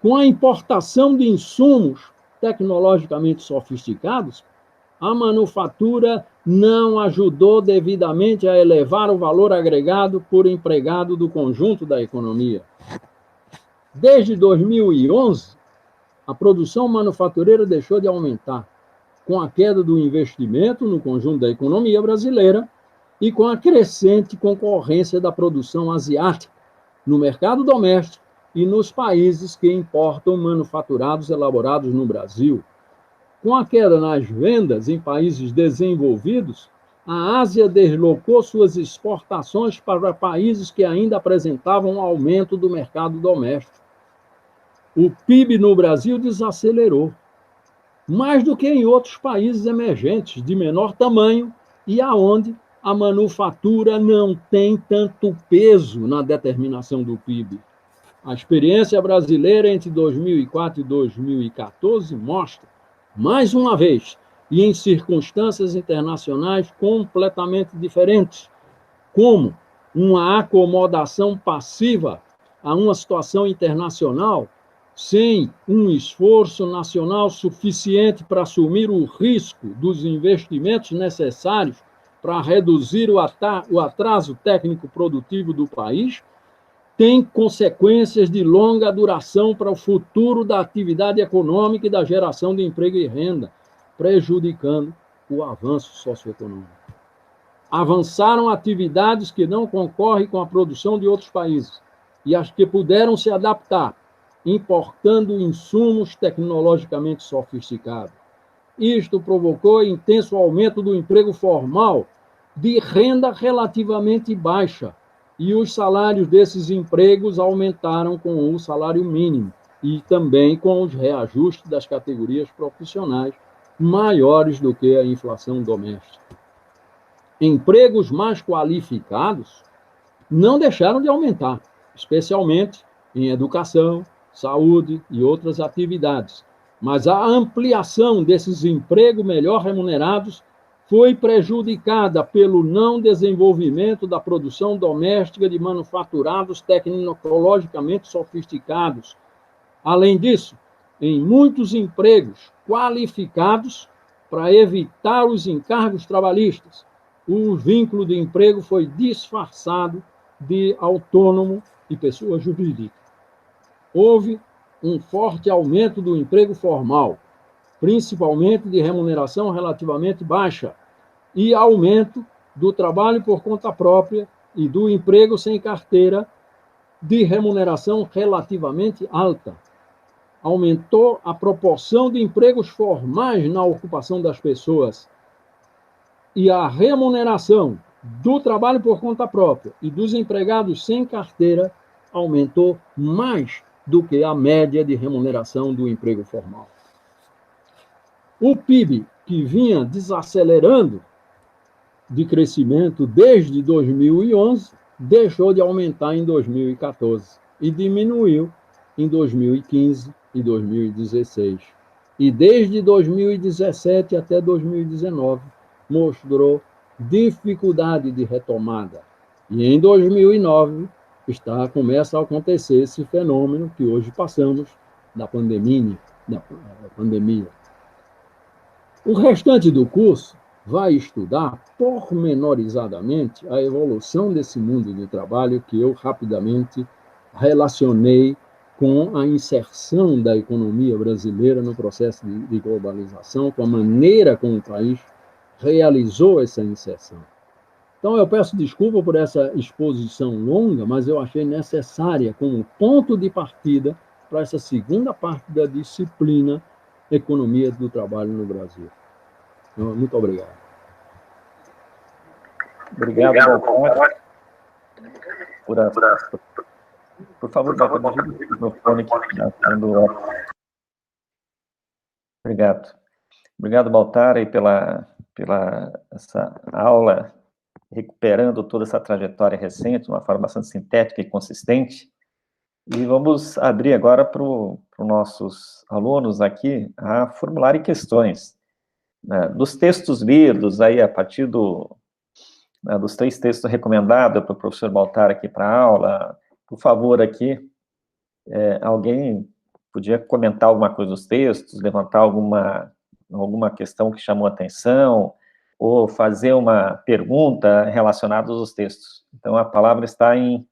Com a importação de insumos tecnologicamente sofisticados, a manufatura não ajudou devidamente a elevar o valor agregado por empregado do conjunto da economia. Desde 2011, a produção manufatureira deixou de aumentar, com a queda do investimento no conjunto da economia brasileira e com a crescente concorrência da produção asiática no mercado doméstico e nos países que importam manufaturados elaborados no Brasil. Com a queda nas vendas em países desenvolvidos, a Ásia deslocou suas exportações para países que ainda apresentavam um aumento do mercado doméstico. O PIB no Brasil desacelerou, mais do que em outros países emergentes de menor tamanho e aonde a manufatura não tem tanto peso na determinação do PIB. A experiência brasileira entre 2004 e 2014 mostra, mais uma vez, e em circunstâncias internacionais completamente diferentes, como uma acomodação passiva a uma situação internacional sem um esforço nacional suficiente para assumir o risco dos investimentos necessários para reduzir o atraso técnico-produtivo do país, tem consequências de longa duração para o futuro da atividade econômica e da geração de emprego e renda, prejudicando o avanço socioeconômico. Avançaram atividades que não concorrem com a produção de outros países e as que puderam se adaptar, importando insumos tecnologicamente sofisticados. Isto provocou intenso aumento do emprego formal de renda relativamente baixa, e os salários desses empregos aumentaram com o salário mínimo e também com os reajustes das categorias profissionais maiores do que a inflação doméstica. Empregos mais qualificados não deixaram de aumentar, especialmente em educação, saúde e outras atividades, mas a ampliação desses empregos melhor remunerados foi prejudicada pelo não desenvolvimento da produção doméstica de manufaturados tecnologicamente sofisticados. Além disso, em muitos empregos qualificados para evitar os encargos trabalhistas, o vínculo de emprego foi disfarçado de autônomo e pessoa jurídica. Houve um forte aumento do emprego formal, principalmente de remuneração relativamente baixa, e aumento do trabalho por conta própria e do emprego sem carteira de remuneração relativamente alta. Aumentou a proporção de empregos formais na ocupação das pessoas e a remuneração do trabalho por conta própria e dos empregados sem carteira aumentou mais do que a média de remuneração do emprego formal. O PIB, que vinha desacelerando de crescimento desde 2011, deixou de aumentar em 2014 e diminuiu em 2015 e 2016. E desde 2017 até 2019 mostrou dificuldade de retomada. E em 2009 começa a acontecer esse fenômeno que hoje passamos da pandemia. O restante do curso vai estudar pormenorizadamente a evolução desse mundo do trabalho que eu rapidamente relacionei com a inserção da economia brasileira no processo de globalização, com a maneira como o país realizou essa inserção. Então, eu peço desculpa por essa exposição longa, mas eu achei necessária como ponto de partida para essa segunda parte da disciplina Economia do Trabalho no Brasil. Então, muito obrigado. Obrigado, Baltar. Por favor, Baltar, o microfone que está sendo... Obrigado. Obrigado, Baltar, aí pela essa aula, recuperando toda essa trajetória recente, de uma forma bastante sintética e consistente. E vamos abrir agora para os nossos alunos aqui a formularem questões, né, dos textos lidos, aí a partir dos 3 textos recomendados para o professor Baltar aqui para a aula. Por favor, aqui, alguém podia comentar alguma coisa dos textos, levantar alguma questão que chamou a atenção, ou fazer uma pergunta relacionada aos textos. Então, a palavra está em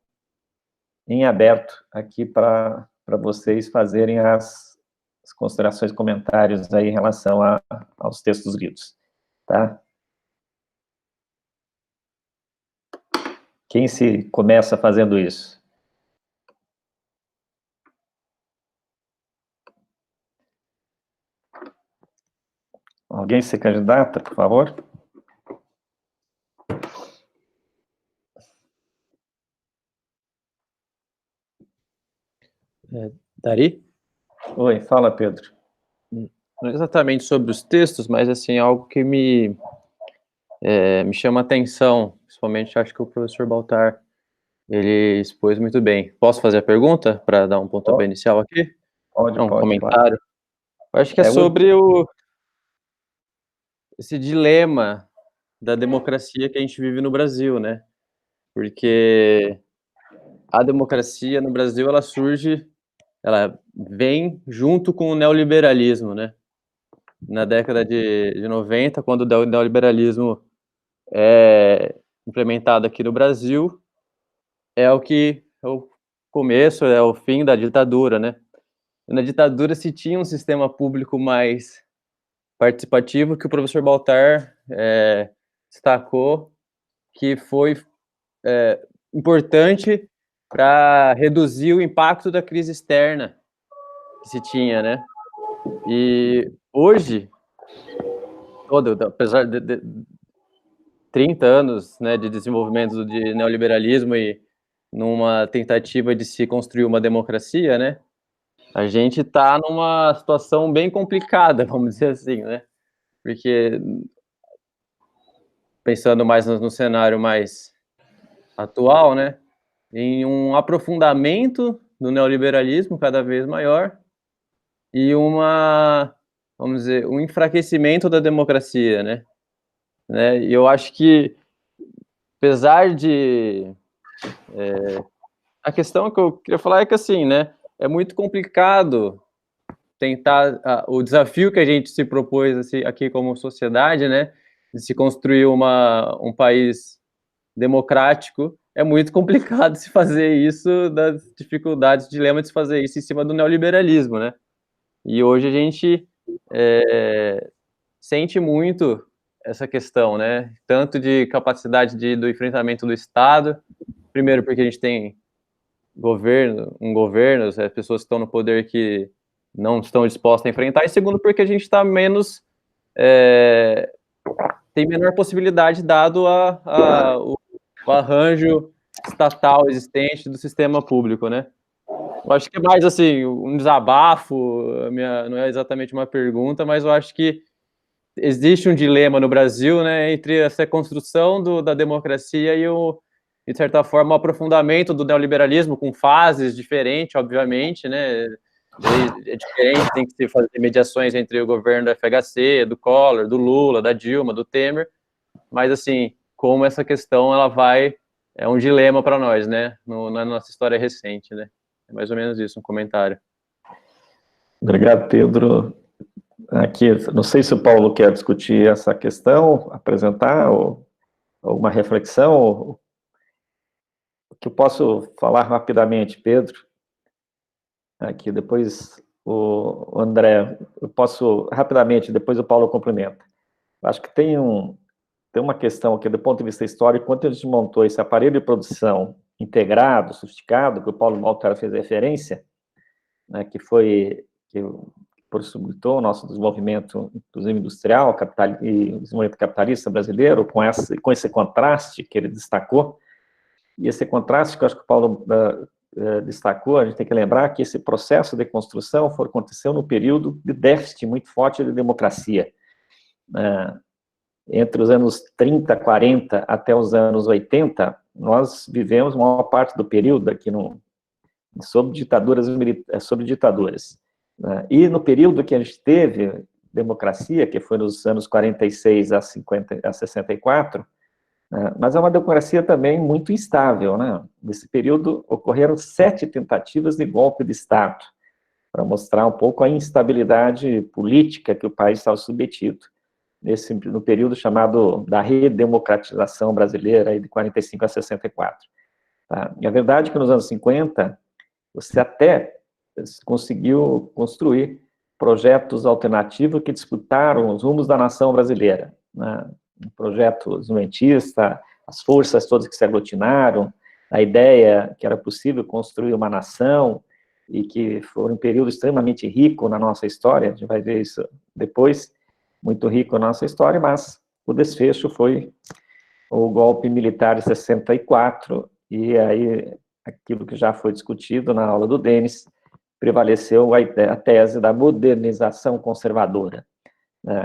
aberto aqui para vocês fazerem as considerações, comentários aí em relação aos textos lidos, tá? Quem se começa fazendo isso? Alguém se candidata, por favor? Dari? Oi, fala, Pedro. Não exatamente sobre os textos, mas assim, algo que me chama a atenção, principalmente acho que o professor Baltar, ele expôs muito bem. Posso fazer a pergunta para dar um pontapé inicial aqui? Pode, comentário. Claro. Eu acho que é sobre esse dilema da democracia que a gente vive no Brasil, né? Porque a democracia no Brasil, ela vem junto com o neoliberalismo, né? Na década de 90, quando o neoliberalismo é implementado aqui no Brasil, é o começo, é o fim da ditadura, né? Na ditadura se tinha um sistema público mais participativo, que o professor Baltar destacou que foi importante para reduzir o impacto da crise externa que se tinha, né? E hoje, apesar de 30 anos, né, de desenvolvimento de neoliberalismo e numa tentativa de se construir uma democracia, né, a gente está numa situação bem complicada, vamos dizer assim, né? Porque, pensando mais no cenário mais atual, né, em um aprofundamento do neoliberalismo cada vez maior e vamos dizer, um enfraquecimento da democracia, né? E eu acho que, apesar de... a questão que eu queria falar é que, assim, né, é muito complicado tentar... o desafio que a gente se propôs assim, aqui como sociedade, né, de se construir um país democrático, é muito complicado se fazer isso, das dificuldades, dilema de se fazer isso em cima do neoliberalismo, né? E hoje a gente sente muito essa questão, né? Tanto de capacidade do enfrentamento do Estado, primeiro porque a gente tem um governo, as pessoas que estão no poder que não estão dispostas a enfrentar, e segundo porque a gente está tem menor possibilidade dado o arranjo estatal existente do sistema público, né? Eu acho que é mais, assim, um desabafo, não é exatamente uma pergunta, mas eu acho que existe um dilema no Brasil, né, entre essa construção da democracia e de certa forma, o aprofundamento do neoliberalismo, com fases diferentes, obviamente, né, é diferente, tem que se fazer mediações entre o governo do FHC, do Collor, do Lula, da Dilma, do Temer, mas, assim, como essa questão, é um dilema para nós, né, na nossa história recente, né, é mais ou menos isso, um comentário. Obrigado, Pedro. Aqui, não sei se o Paulo quer discutir essa questão, apresentar, ou uma reflexão. O que eu posso falar rapidamente, Pedro? Aqui, depois o André, eu posso rapidamente, depois o Paulo complementa. Acho que tem uma questão aqui, do ponto de vista histórico, quando a gente montou esse aparelho de produção integrado, sofisticado, que o Paulo Baltar fez referência, né, que possibilitou o nosso desenvolvimento, inclusive industrial, e desenvolvimento capitalista brasileiro, com esse contraste que ele destacou. E esse contraste que eu acho que o Paulo destacou, a gente tem que lembrar que esse processo de construção aconteceu no período de déficit muito forte de democracia. Entre os anos 30, 40 até os anos 80, nós vivemos a maior parte do período aqui sob ditaduras. E no período que a gente teve democracia, que foi nos anos 46 a 64, mas é uma democracia também muito instável, né? Nesse período ocorreram 7 tentativas de golpe de Estado, para mostrar um pouco a instabilidade política que o país estava submetido, no período chamado da redemocratização brasileira, aí de 45 a 64. Tá? E a verdade é que nos anos 50, você até conseguiu construir projetos alternativos que disputaram os rumos da nação brasileira, né? Um projeto jumentista, as forças todas que se aglutinaram, a ideia que era possível construir uma nação, e que foi um período extremamente rico na nossa história, a gente vai ver isso depois, muito rico na nossa história, mas o desfecho foi o golpe militar de 64, e aí aquilo que já foi discutido na aula do Denis, prevaleceu a tese da modernização conservadora.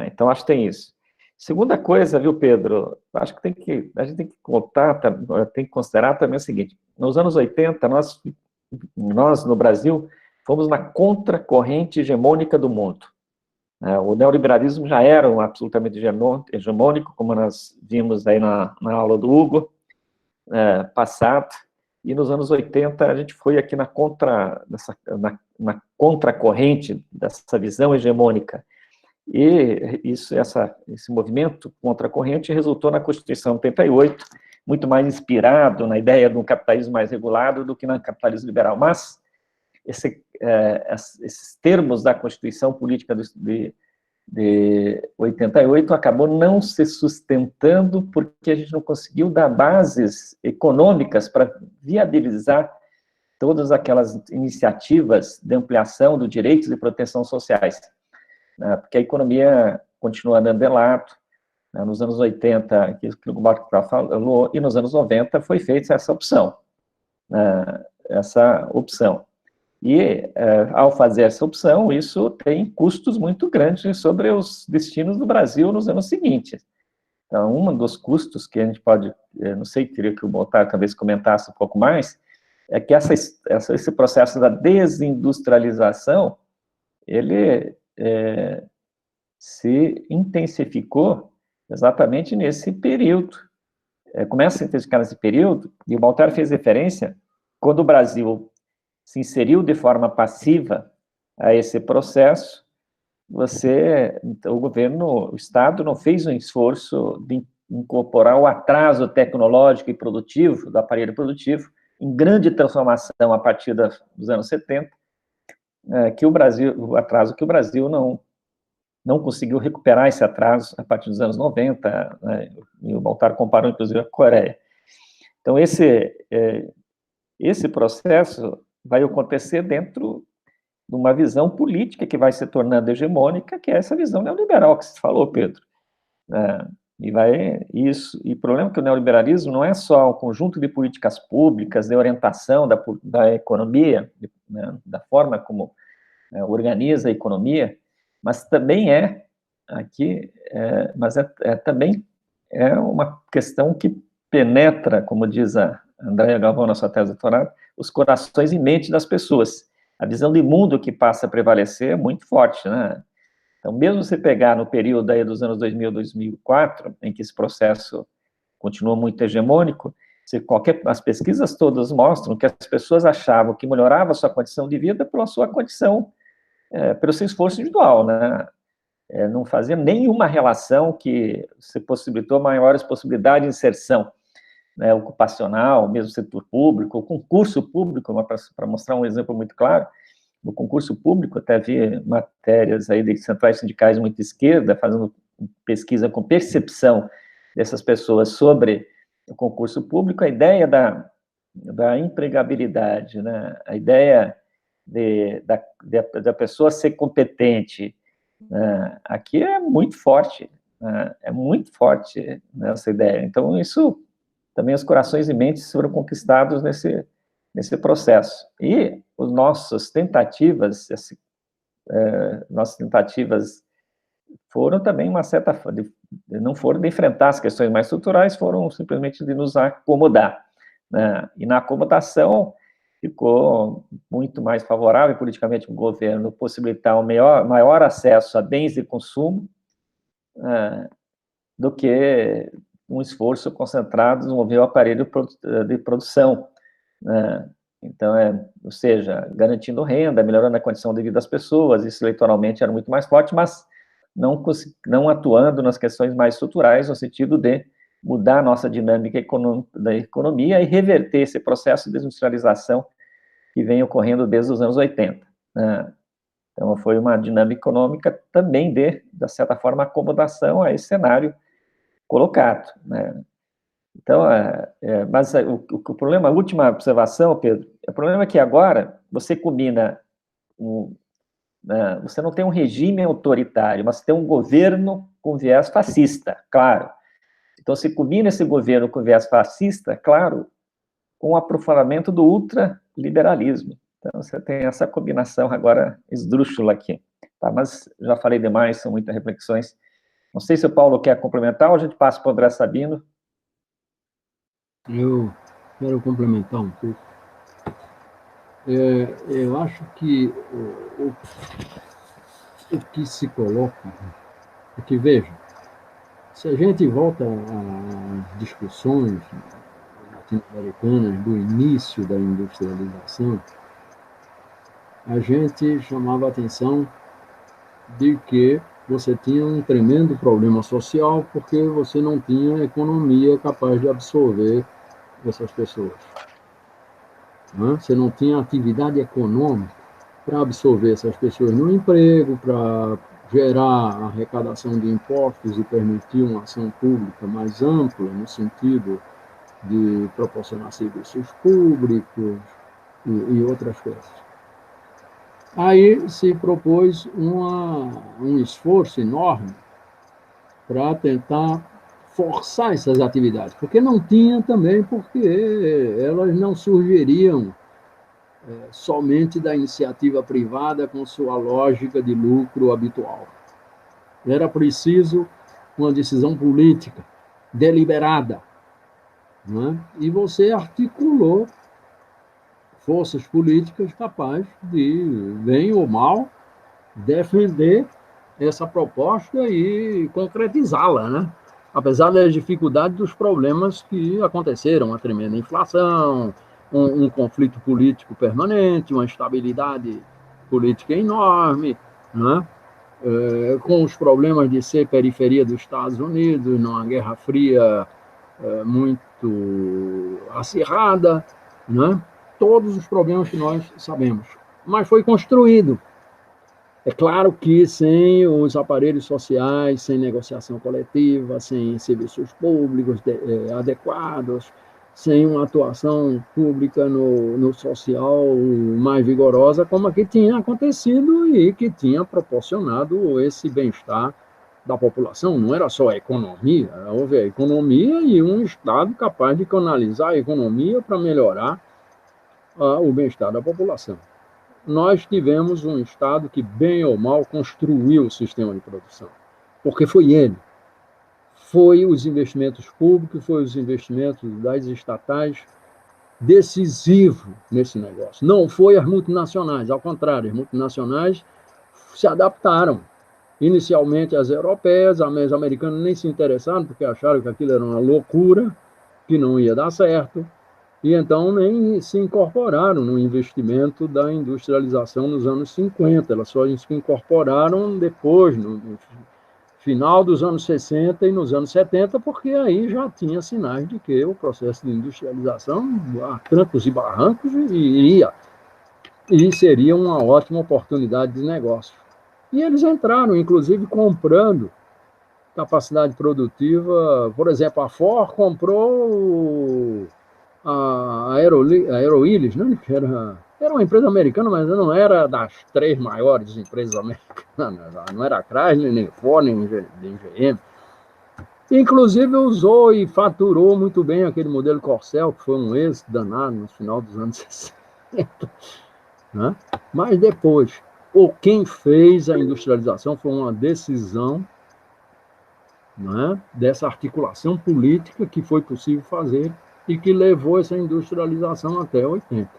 Então, acho que tem isso. Segunda coisa, viu, Pedro, acho que a gente tem que considerar também o seguinte: nos anos 80, nós no Brasil, fomos na contracorrente hegemônica do mundo. O neoliberalismo já era absolutamente hegemônico, como nós vimos aí na aula do Hugo, passado, e nos anos 80 a gente foi aqui na contracorrente dessa visão hegemônica. E esse movimento contra a corrente resultou na Constituição de 88, muito mais inspirado na ideia de um capitalismo mais regulado do que no capitalismo liberal. Mas esses termos da Constituição Política de 88 acabou não se sustentando porque a gente não conseguiu dar bases econômicas para viabilizar todas aquelas iniciativas de ampliação dos direitos e proteção sociais. Porque a economia continua andando de lado. Nos anos 80, que o Marco falou, e nos anos 90 foi feita essa opção. E, ao fazer essa opção, isso tem custos muito grandes sobre os destinos do Brasil nos anos seguintes. Então, um dos custos que a gente pode, não sei, queria que o Baltar talvez comentasse um pouco mais, é que esse processo da desindustrialização, ele se intensificou exatamente nesse período. Começa a se intensificar nesse período, e o Baltar fez referência, quando o Brasil se inseriu de forma passiva a esse processo, o Estado não fez um esforço de incorporar o atraso tecnológico e produtivo, do aparelho produtivo, em grande transformação a partir dos anos 70, o atraso que o Brasil não conseguiu recuperar esse atraso a partir dos anos 90, né, e o Baltar comparou, inclusive, a Coreia. Então, esse processo vai acontecer dentro de uma visão política que vai se tornando hegemônica, que é essa visão neoliberal que você falou, Pedro. E o problema é que o neoliberalismo não é só um conjunto de políticas públicas, de orientação da economia, né, da forma como organiza a economia, mas também é aqui, mas também é uma questão que penetra, como diz a Andréa Galvão na sua tese de doutorado, os corações e mente das pessoas. A visão de mundo que passa a prevalecer é muito forte, né? Então, mesmo você pegar no período aí dos anos 2000, 2004, em que esse processo continua muito hegemônico, as pesquisas todas mostram que as pessoas achavam que melhorava a sua condição de vida pela sua condição, pelo seu esforço individual, né? Não fazia nenhuma relação que se possibilitou maiores possibilidades de inserção, né, ocupacional, mesmo setor público, o concurso público, para mostrar um exemplo muito claro, no concurso público, até vi matérias aí de centrais sindicais muito de esquerda, fazendo pesquisa com percepção dessas pessoas sobre o concurso público, a ideia da empregabilidade, né, a ideia da pessoa ser competente, aqui é muito forte, né, essa ideia. Então, isso também, os corações e mentes foram conquistados nesse processo. E as nossas tentativas foram também não foram de enfrentar as questões mais estruturais, foram simplesmente de nos acomodar, né? E na acomodação ficou muito mais favorável politicamente o governo possibilitar um maior acesso a bens de consumo do que um esforço concentrado em desenvolver o aparelho de produção, né? Então, ou seja, garantindo renda, melhorando a condição de vida das pessoas, isso eleitoralmente era muito mais forte, mas não atuando nas questões mais estruturais, no sentido de mudar a nossa dinâmica da economia e reverter esse processo de desindustrialização que vem ocorrendo desde os anos 80, né? Então, foi uma dinâmica econômica também de certa forma, acomodação a esse cenário colocado, né? Então, mas o problema, a última observação, Pedro, o problema é que agora você combina, você não tem um regime autoritário, mas tem um governo com viés fascista, claro. Então, você combina esse governo com viés fascista, claro, com o aprofundamento do ultraliberalismo. Então, você tem essa combinação agora esdrúxula aqui. Tá? Mas já falei demais, são muitas reflexões. Não sei se o Paulo quer complementar ou a gente passa para o André Sabino. Eu quero complementar um pouco. Eu acho que o que se coloca é que, veja, se a gente volta às discussões latino-americanas do início da industrialização, a gente chamava a atenção de que você tinha um tremendo problema social porque você não tinha economia capaz de absorver essas pessoas. Você não tinha atividade econômica para absorver essas pessoas no emprego, para gerar arrecadação de impostos e permitir uma ação pública mais ampla, no sentido de proporcionar serviços públicos e outras coisas. Aí se propôs um esforço enorme para tentar forçar essas atividades, porque não tinha também, porque elas não surgiriam somente da iniciativa privada com sua lógica de lucro habitual. Era preciso uma decisão política deliberada, né? E você articulou forças políticas capazes de, bem ou mal, defender essa proposta e concretizá-la, né? Apesar das dificuldades dos problemas que aconteceram, uma tremenda inflação, um conflito político permanente, uma instabilidade política enorme, né? Com os problemas de ser periferia dos Estados Unidos, numa Guerra Fria muito acirrada, né? Todos os problemas que nós sabemos. Mas foi construído. É claro que sem os aparelhos sociais, sem negociação coletiva, sem serviços públicos adequados, sem uma atuação pública no social mais vigorosa, como a que tinha acontecido e que tinha proporcionado esse bem-estar da população. Não era só a economia, houve a economia e um Estado capaz de canalizar a economia para melhorar o bem-estar da população. Nós tivemos um Estado que, bem ou mal, construiu o sistema de produção. porque foi ele. Foi os investimentos públicos, foi os investimentos das estatais decisivo nesse negócio. Não foi as multinacionais, ao contrário, as multinacionais se adaptaram. Inicialmente as europeias, as americanas nem se interessaram, porque acharam que aquilo era uma loucura, que não ia dar certo, e então nem se incorporaram no investimento da industrialização nos anos 50. Elas só se incorporaram depois, no final dos anos 60 e nos anos 70, porque aí já tinha sinais de que o processo de industrialização, a trancos e barrancos, iria, e seria uma ótima oportunidade de negócio. E eles entraram, inclusive, comprando capacidade produtiva. Por exemplo, a Ford comprou a Aeroillis, né? Que era uma empresa americana, mas não era das 3 maiores empresas americanas. Não era a Chrysler, nem Ford, nem GM. Inclusive, usou e faturou muito bem aquele modelo Corcel, que foi um êxito danado no final dos anos 60. Né? Mas depois, quem fez a industrialização foi uma decisão, né, dessa articulação política que foi possível fazer e que levou essa industrialização até 80.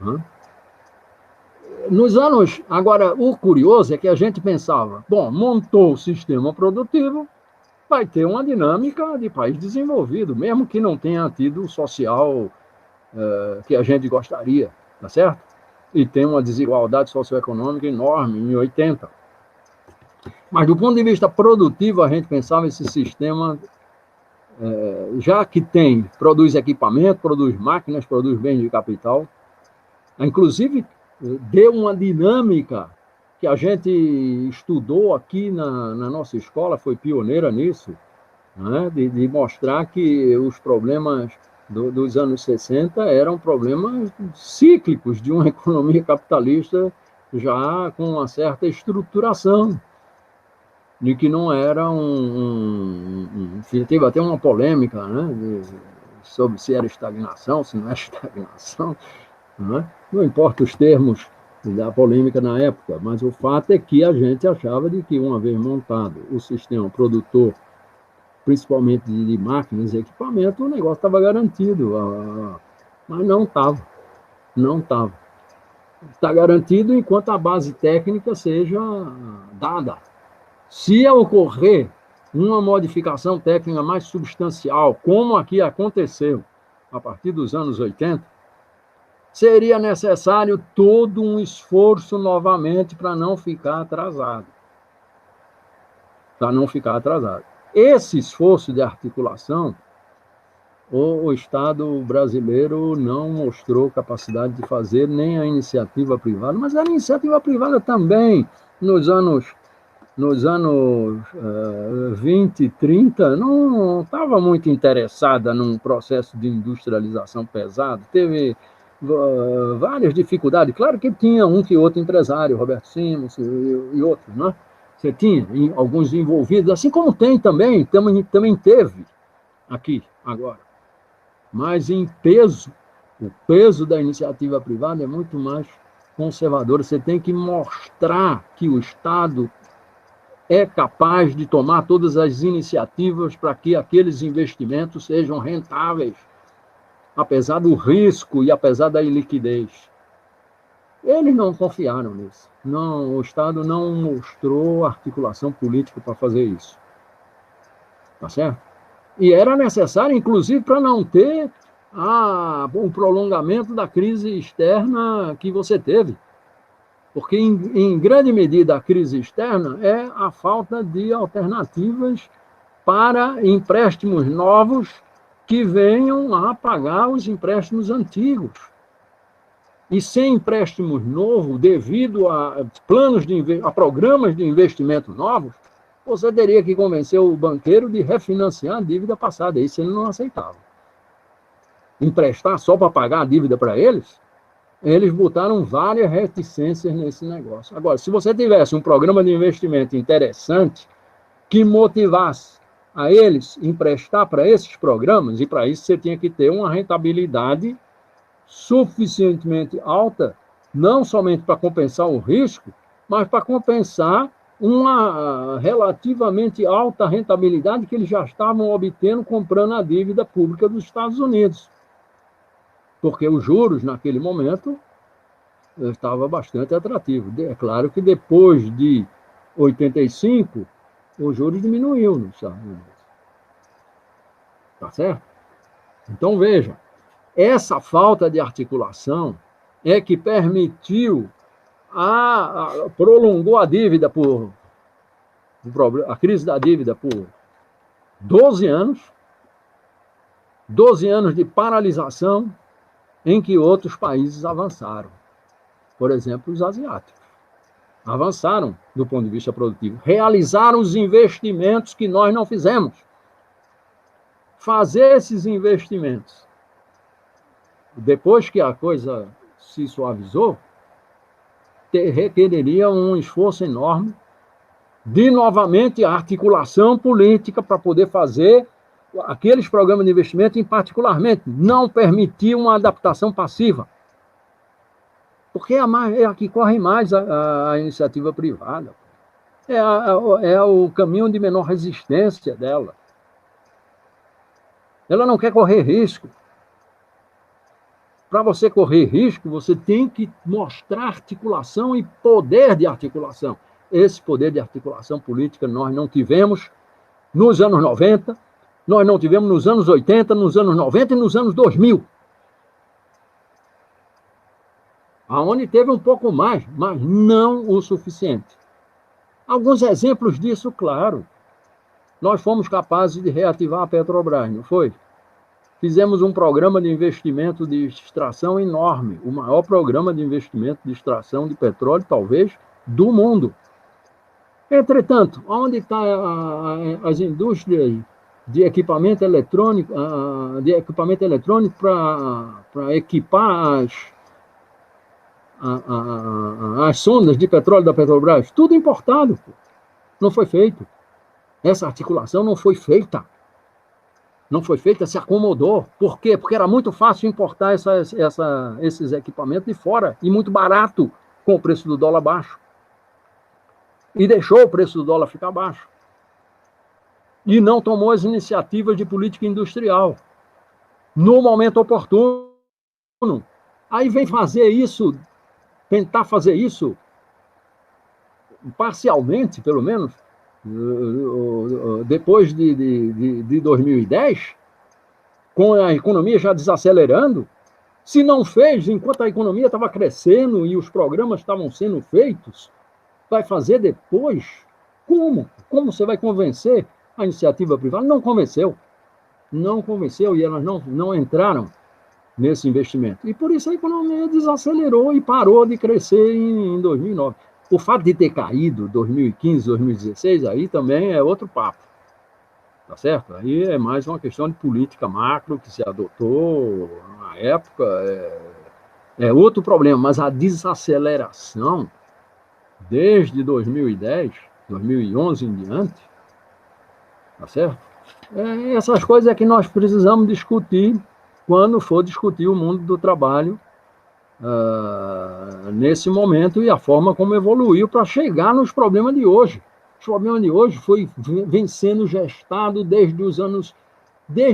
Né? Nos anos... Agora, o curioso é que a gente pensava, bom, montou o sistema produtivo, vai ter uma dinâmica de país desenvolvido, mesmo que não tenha tido o social que a gente gostaria, tá certo? E tem uma desigualdade socioeconômica enorme em 80. Mas, do ponto de vista produtivo, a gente pensava esse sistema, já que produz equipamento, produz máquinas, produz bens de capital, inclusive deu uma dinâmica que a gente estudou aqui na nossa escola, foi pioneira nisso, né? de mostrar que os problemas dos anos 60 eram problemas cíclicos de uma economia capitalista já com uma certa estruturação, de que não era teve até uma polêmica, né, sobre se era estagnação, se não era estagnação, né? Não importa os termos da polêmica na época, mas o fato é que a gente achava de que, uma vez montado o sistema produtor, principalmente de máquinas e equipamento, o negócio estava garantido, mas não estava. Não estava. Está garantido enquanto a base técnica seja dada. Se ocorrer uma modificação técnica mais substancial, como aqui aconteceu a partir dos anos 80, seria necessário todo um esforço novamente para não ficar atrasado. Para não ficar atrasado. Esse esforço de articulação, o Estado brasileiro não mostrou capacidade de fazer, nem a iniciativa privada, mas a iniciativa privada também, nos anos 20 e 30, não estava muito interessada num processo de industrialização pesado, teve várias dificuldades. Claro que tinha um que outro empresário, Roberto Simons e outros, né? Você tinha alguns envolvidos, assim como tem também teve aqui agora. Mas em peso, o peso da iniciativa privada é muito mais conservador. Você tem que mostrar que o Estado é capaz de tomar todas as iniciativas para que aqueles investimentos sejam rentáveis, apesar do risco e apesar da iliquidez. Eles não confiaram nisso. Não, o Estado não mostrou articulação política para fazer isso. Tá certo? E era necessário, inclusive, para não ter o prolongamento da crise externa que você teve. Porque, em grande medida, a crise externa é a falta de alternativas para empréstimos novos que venham a pagar os empréstimos antigos. E sem empréstimos novos, devido a programas de investimento novos, você teria que convencer o banqueiro de refinanciar a dívida passada. Isso ele não aceitava. Emprestar só para pagar a dívida para eles botaram várias reticências nesse negócio. Agora, se você tivesse um programa de investimento interessante que motivasse a eles emprestar para esses programas, e para isso você tinha que ter uma rentabilidade suficientemente alta, não somente para compensar o risco, mas para compensar uma relativamente alta rentabilidade que eles já estavam obtendo comprando a dívida pública dos Estados Unidos. Porque os juros, naquele momento, estava bastante atrativo. É claro que depois de 85, os juros diminuiu nos Estados Unidos. Tá certo? Então, veja, essa falta de articulação é que permitiu, prolongou a dívida a crise da dívida por 12 anos de paralisação em que outros países avançaram. Por exemplo, os asiáticos. Avançaram do ponto de vista produtivo, realizaram os investimentos que nós não fizemos. Fazer esses investimentos, depois que a coisa se suavizou, requereria um esforço enorme de, novamente, articulação política para poder fazer aqueles programas de investimento, em particularmente, não permitir uma adaptação passiva. Porque é a que corre mais a iniciativa privada. É o caminho de menor resistência dela. Ela não quer correr risco. Para você correr risco, você tem que mostrar articulação e poder de articulação. Esse poder de articulação política nós não tivemos nos anos 90, nós não tivemos nos anos 80, nos anos 90 e nos anos 2000. Aonde teve um pouco mais, mas não o suficiente. Alguns exemplos disso, claro. Nós fomos capazes de reativar a Petrobras, não foi? Fizemos um programa de investimento de extração enorme, o maior programa de investimento de extração de petróleo, talvez, do mundo. Entretanto, onde estão as indústrias de equipamento eletrônico para equipar as sondas de petróleo da Petrobras? Tudo importado. Não foi feito. Essa articulação não foi feita. Não foi feita, se acomodou. Por quê? Porque era muito fácil importar esses equipamentos de fora e muito barato com o preço do dólar baixo. E deixou o preço do dólar ficar baixo. E não tomou as iniciativas de política industrial no momento oportuno. Aí vem fazer isso, tentar fazer isso, parcialmente, pelo menos, depois de 2010, com a economia já desacelerando. Se não fez, enquanto a economia estava crescendo e os programas estavam sendo feitos, vai fazer depois? Como? Como você vai convencer a iniciativa privada? Não convenceu. Não convenceu e elas não entraram nesse investimento. E por isso a economia desacelerou e parou de crescer em 2009. O fato de ter caído 2015, 2016, aí também é outro papo. Tá certo? Aí é mais uma questão de política macro que se adotou na época. É outro problema, mas a desaceleração desde 2010, 2011 em diante, tá certo? Essas coisas é que nós precisamos discutir quando for discutir o mundo do trabalho nesse momento e a forma como evoluiu para chegar nos problemas de hoje. Os problemas de hoje vem sendo gestado desde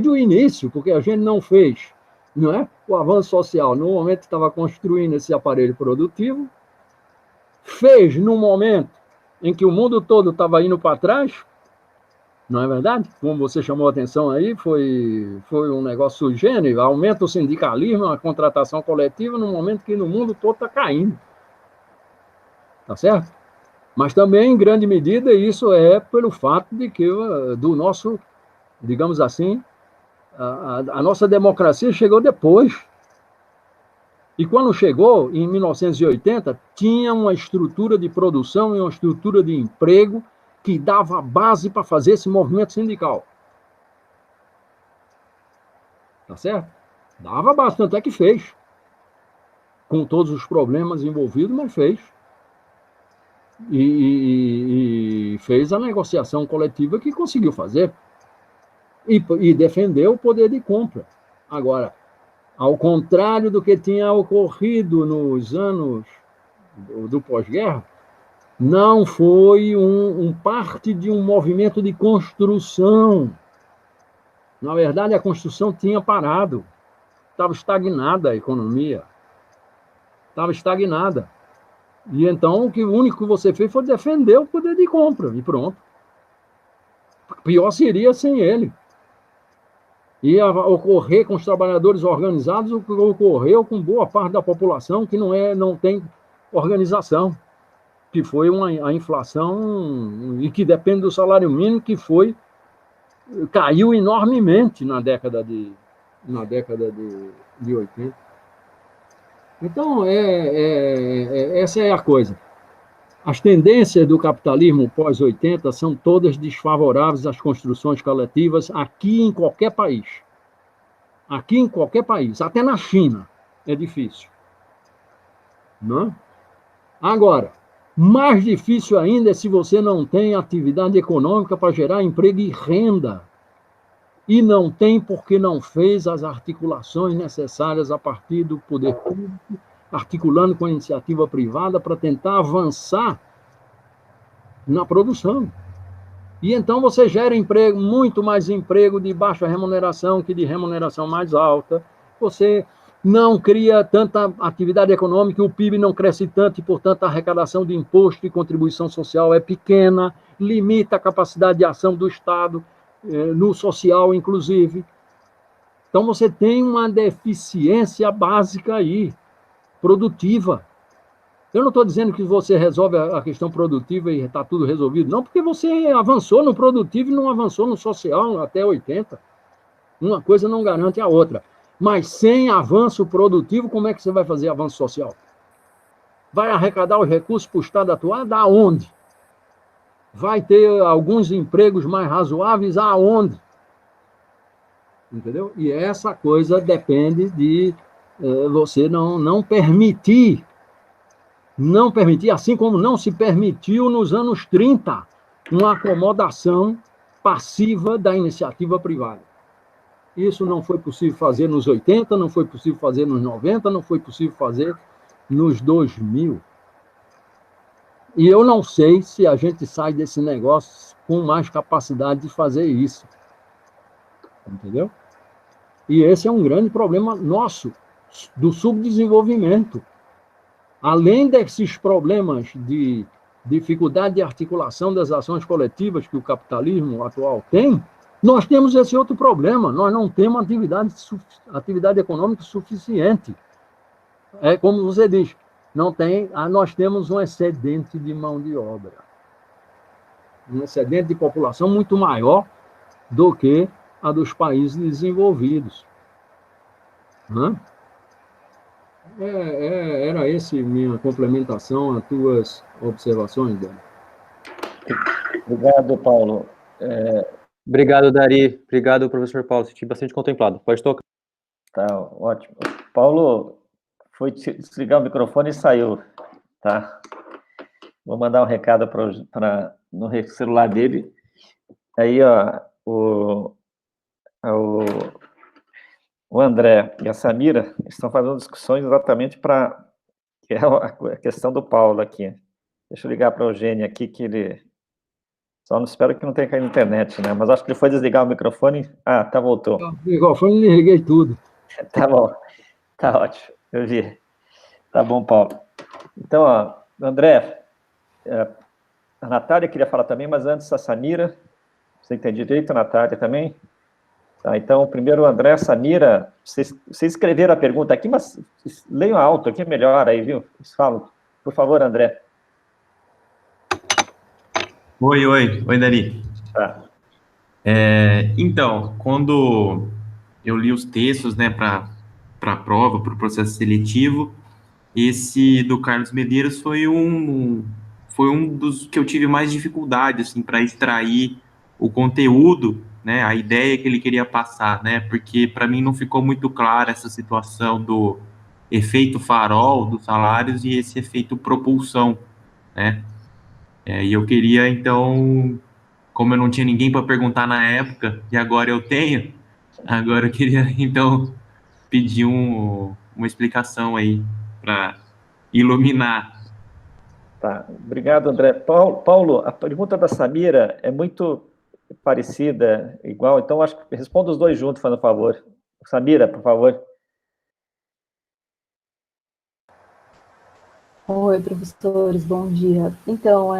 o início, porque a gente não fez, não é? O avanço social no momento que estava construindo esse aparelho produtivo, fez no momento em que o mundo todo estava indo para trás, não é verdade? Como você chamou a atenção aí, foi um negócio sui generis, aumenta o sindicalismo, a contratação coletiva, no momento que no mundo todo está caindo. Tá certo? Mas também, em grande medida, isso é pelo fato de que do nosso, digamos assim, a nossa democracia chegou depois. E quando chegou, em 1980, tinha uma estrutura de produção e uma estrutura de emprego que dava base para fazer esse movimento sindical. Tá certo? Dava base, tanto é que fez. Com todos os problemas envolvidos, mas fez. E fez a negociação coletiva que conseguiu fazer. E defendeu o poder de compra. Agora, ao contrário do que tinha ocorrido nos anos do pós-guerra, Não foi parte de um movimento de construção. Na verdade, a construção tinha parado. Estava estagnada a economia. Estava estagnada. E então, o único que você fez foi defender o poder de compra. E pronto. Pior seria sem ele. Ia ocorrer com os trabalhadores organizados o que ocorreu com boa parte da população que não tem organização, que foi a inflação e que depende do salário mínimo, que caiu enormemente na década de 80. Então, essa é a coisa. As tendências do capitalismo pós-80 são todas desfavoráveis às construções coletivas aqui em qualquer país. Aqui em qualquer país, até na China, é difícil. Não? Agora, mais difícil ainda é se você não tem atividade econômica para gerar emprego e renda. E não tem porque não fez as articulações necessárias a partir do poder público, articulando com a iniciativa privada para tentar avançar na produção. E então você gera emprego, muito mais emprego de baixa remuneração que de remuneração mais alta. Você não cria tanta atividade econômica, o PIB não cresce tanto e, portanto, a arrecadação de imposto e contribuição social é pequena, limita a capacidade de ação do Estado, no social, inclusive. Então, você tem uma deficiência básica aí, produtiva. Eu não estou dizendo que você resolve a questão produtiva e está tudo resolvido, não, porque você avançou no produtivo e não avançou no social até 80. Uma coisa não garante a outra. Mas sem avanço produtivo, como é que você vai fazer avanço social? Vai arrecadar os recursos para o Estado atuar? Da onde? Vai ter alguns empregos mais razoáveis? Aonde? Entendeu? E essa coisa depende de você não permitir, assim como não se permitiu nos anos 30, uma acomodação passiva da iniciativa privada. Isso não foi possível fazer nos 80, não foi possível fazer nos 90, não foi possível fazer nos 2000. E eu não sei se a gente sai desse negócio com mais capacidade de fazer isso. Entendeu? E esse é um grande problema nosso, do subdesenvolvimento. Além desses problemas de dificuldade de articulação das ações coletivas que o capitalismo atual tem, nós temos esse outro problema, nós não temos atividade econômica suficiente. É como você diz, nós temos um excedente de mão de obra. Um excedente de população muito maior do que a dos países desenvolvidos. Era essa minha complementação às tuas observações, Dani. Obrigado, Paulo. Obrigado, Dari. Obrigado, professor Paulo. Senti bastante contemplado. Pode tocar. Tá, ótimo. Paulo foi desligar o microfone e saiu, tá? Vou mandar um recado no celular dele. Aí, ó, o André e a Samira estão fazendo discussões exatamente para que é a questão do Paulo aqui. Deixa eu ligar para o Eugênio aqui, que ele... Só não espero que não tenha caído na internet, né? Mas acho que ele foi desligar o microfone. Ah, tá, voltou. O microfone, desliguei tudo. Tá bom. Tá ótimo. Eu vi. Tá bom, Paulo. Então, ó, André, a Natália queria falar também, mas antes a Samira. Você tem direito, a Natália também? Tá, então, primeiro o André, a Samira, vocês escreveram a pergunta aqui, mas leiam alto aqui, é melhor aí, viu? Falam. Por favor, André. Oi, Dari. Tá. Então, quando eu li os textos, né, para a prova, para o processo seletivo, esse do Carlos Medeiros foi um dos que eu tive mais dificuldade, assim, para extrair o conteúdo, né, a ideia que ele queria passar, né, porque para mim não ficou muito clara essa situação do efeito farol dos salários e esse efeito propulsão, né. E eu queria, então, como eu não tinha ninguém para perguntar na época, e agora eu tenho, agora eu queria, então, pedir uma explicação aí para iluminar. Tá, obrigado, André. Paulo, a pergunta da Samira é muito parecida, igual, então acho que responda os dois juntos, fazendo favor. Samira, por favor. Oi, professores, bom dia. Então,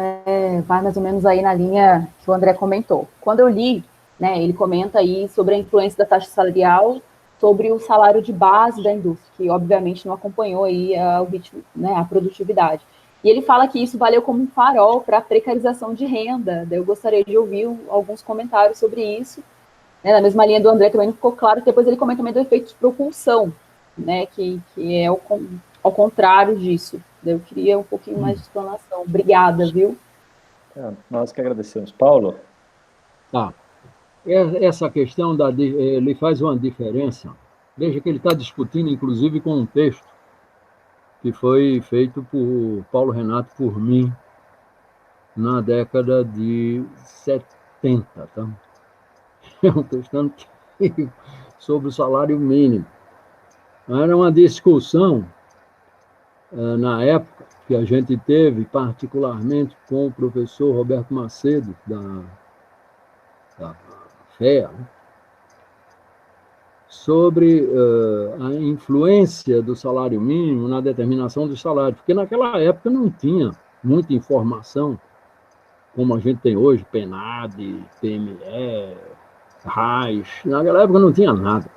vai mais ou menos aí na linha que o André comentou. Quando eu li, né, ele comenta aí sobre a influência da taxa salarial sobre o salário de base da indústria, que obviamente não acompanhou aí o ritmo, né, a produtividade. E ele fala que isso valeu como um farol para a precarização de renda. Daí eu gostaria de ouvir alguns comentários sobre isso. Né, na mesma linha do André também não ficou claro, depois ele comenta também do efeito de propulsão, né, que é ao contrário disso. Eu queria um pouquinho mais de explanação. Obrigada, viu? Nós que agradecemos. Paulo? Tá. Essa questão ele faz uma diferença. Veja que ele está discutindo, inclusive, com um texto que foi feito por Paulo Renato por mim na década de 70, tá? É um texto antigo sobre o salário mínimo. Era uma discussão na época que a gente teve, particularmente com o professor Roberto Macedo, da FEA, né? Sobre a influência do salário mínimo na determinação do salário, porque naquela época não tinha muita informação, como a gente tem hoje, PNAD, PME, RAIS. Naquela época não tinha nada,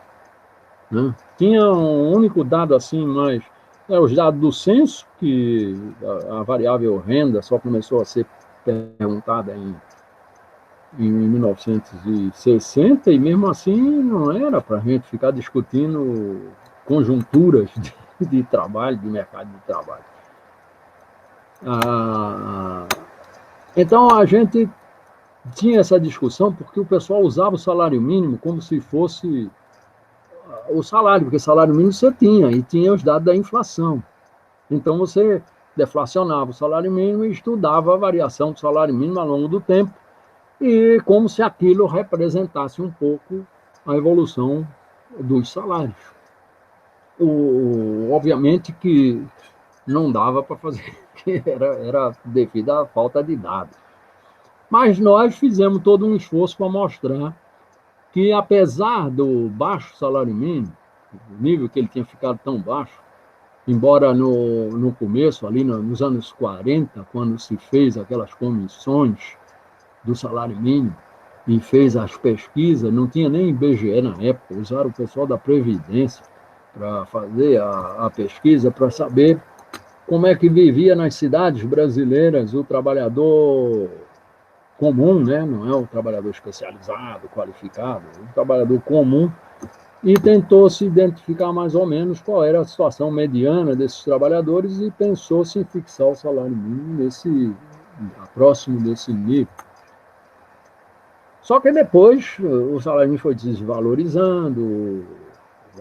né? Tinha um único dado assim, mas os dados do censo, que a variável renda só começou a ser perguntada em 1960, e mesmo assim não era para a gente ficar discutindo conjunturas de trabalho, de mercado de trabalho. Então a gente tinha essa discussão porque o pessoal usava o salário mínimo como se fosse o salário, porque salário mínimo você tinha, e tinha os dados da inflação. Então você deflacionava o salário mínimo e estudava a variação do salário mínimo ao longo do tempo, e como se aquilo representasse um pouco a evolução dos salários. Obviamente que não dava para fazer, era devido à falta de dados. Mas nós fizemos todo um esforço para mostrar que, apesar do baixo salário mínimo, o nível que ele tinha ficado tão baixo, embora no começo, ali nos anos 40, quando se fez aquelas comissões do salário mínimo e fez as pesquisas, não tinha nem IBGE na época, usaram o pessoal da Previdência para fazer a pesquisa, para saber como é que vivia nas cidades brasileiras o trabalhador comum, né? Não é o trabalhador especializado, qualificado, o trabalhador comum, e tentou se identificar mais ou menos qual era a situação mediana desses trabalhadores e pensou-se em fixar o salário mínimo próximo desse nível. Só que depois o salário mínimo foi desvalorizando,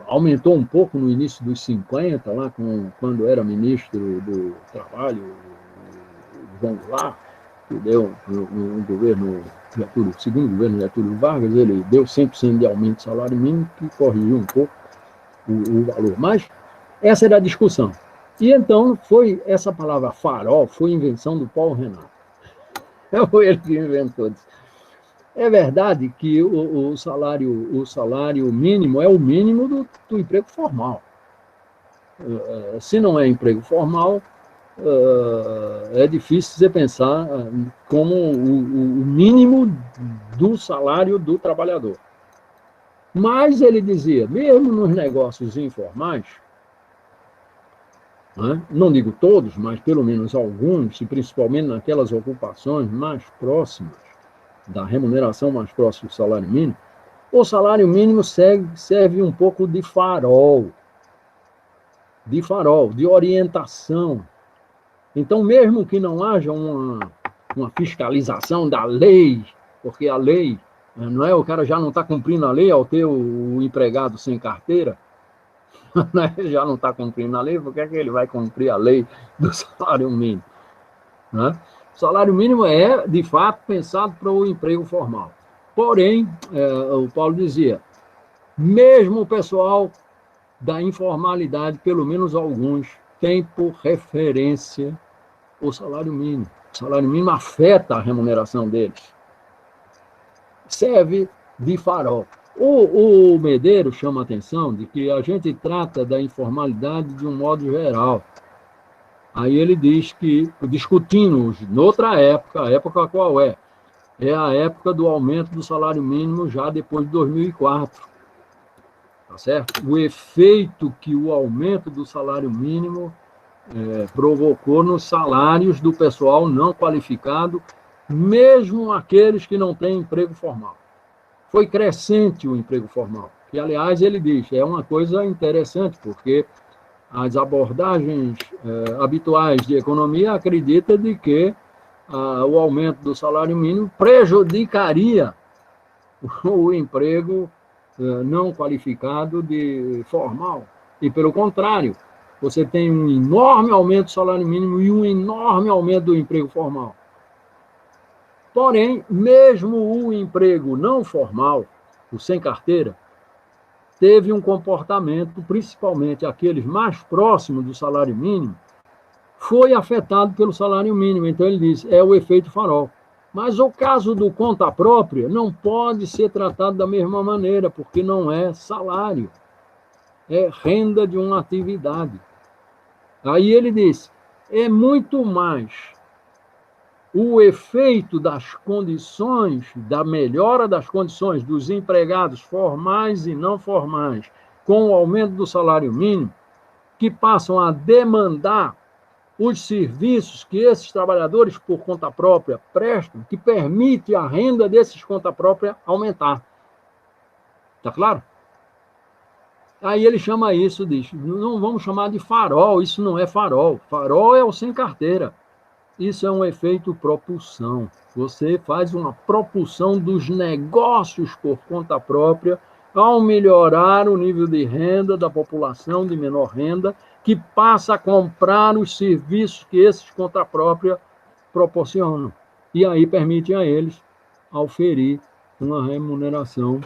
aumentou um pouco no início dos 50, lá quando era ministro do Trabalho, João Goulart, que deu no governo Getúlio, segundo governo Getúlio Vargas, ele deu 100% de aumento do salário mínimo, que corrigiu um pouco o valor. Mas essa era a discussão. E então essa palavra farol foi invenção do Paulo Renato. Foi ele que inventou isso. É verdade que o salário mínimo é o mínimo do emprego formal. Se não é emprego formal, é difícil você pensar como o mínimo do salário do trabalhador. Mas ele dizia, mesmo nos negócios informais, né, não digo todos, mas pelo menos alguns, e principalmente naquelas ocupações mais próximas da remuneração mais próxima do salário mínimo, o salário mínimo serve um pouco de farol, de orientação. Então, mesmo que não haja uma fiscalização da lei, porque a lei, não é, o cara já não está cumprindo a lei ao ter o empregado sem carteira, né? Ele já não está cumprindo a lei, por que é que ele vai cumprir a lei do salário mínimo? Né? O salário mínimo é, de fato, pensado para o emprego formal. Porém, o Paulo dizia, mesmo o pessoal da informalidade, pelo menos alguns, tem por referência o salário mínimo. O salário mínimo afeta a remuneração deles. Serve de farol. O Medeiros chama a atenção de que a gente trata da informalidade de um modo geral. Aí ele diz que, discutindo noutra época, a época qual é? É a época do aumento do salário mínimo já depois de 2004. Tá certo? O efeito que o aumento do salário mínimo provocou nos salários do pessoal não qualificado, mesmo aqueles que não têm emprego formal. Foi crescente o emprego formal, que, aliás, ele diz, é uma coisa interessante, porque as abordagens habituais de economia acreditam de que o aumento do salário mínimo prejudicaria o emprego não qualificado de formal. E, pelo contrário, você tem um enorme aumento do salário mínimo e um enorme aumento do emprego formal. Porém, mesmo o emprego não formal, o sem carteira, teve um comportamento, principalmente aqueles mais próximos do salário mínimo, foi afetado pelo salário mínimo. Então, ele diz, é o efeito farol. Mas o caso do conta própria não pode ser tratado da mesma maneira, porque não é salário, é renda de uma atividade. Aí ele diz, é muito mais o efeito das condições, da melhora das condições dos empregados formais e não formais, com o aumento do salário mínimo, que passam a demandar os serviços que esses trabalhadores por conta própria prestam, que permite a renda desses conta própria aumentar. Está claro? Aí ele chama isso, diz, não vamos chamar de farol, isso não é farol. Farol é o sem carteira. Isso é um efeito propulsão. Você faz uma propulsão dos negócios por conta própria ao melhorar o nível de renda da população de menor renda, que passa a comprar os serviços que esses conta própria proporcionam. E aí permite a eles auferir uma remuneração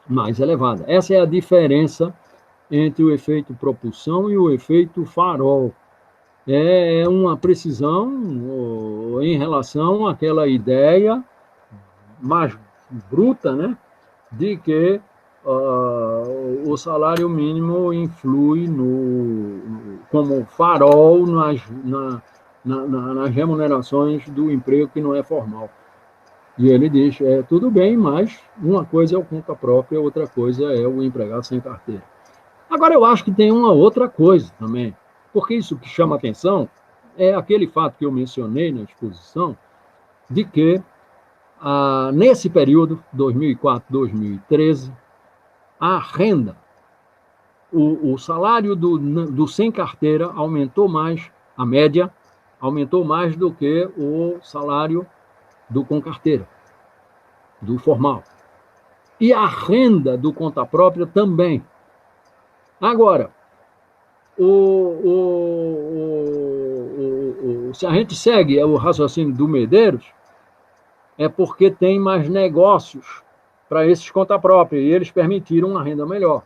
mais elevada. Essa é a diferença entre o efeito propulsão e o efeito farol. É uma precisão em relação àquela ideia mais bruta, né, de que o salário mínimo influi como farol nas remunerações do emprego que não é formal. E ele diz, tudo bem, mas uma coisa é o conta própria, outra coisa é o empregado sem carteira. Agora, eu acho que tem uma outra coisa também, porque isso que chama atenção é aquele fato que eu mencionei na exposição, de que, nesse período, 2004-2013, a renda, o salário do sem carteira aumentou mais, a média, aumentou mais do que o salário do com carteira, do formal. E a renda do conta própria também. Agora, se a gente segue o raciocínio do Medeiros, é porque tem mais negócios para esses conta própria, e eles permitiram uma renda melhor.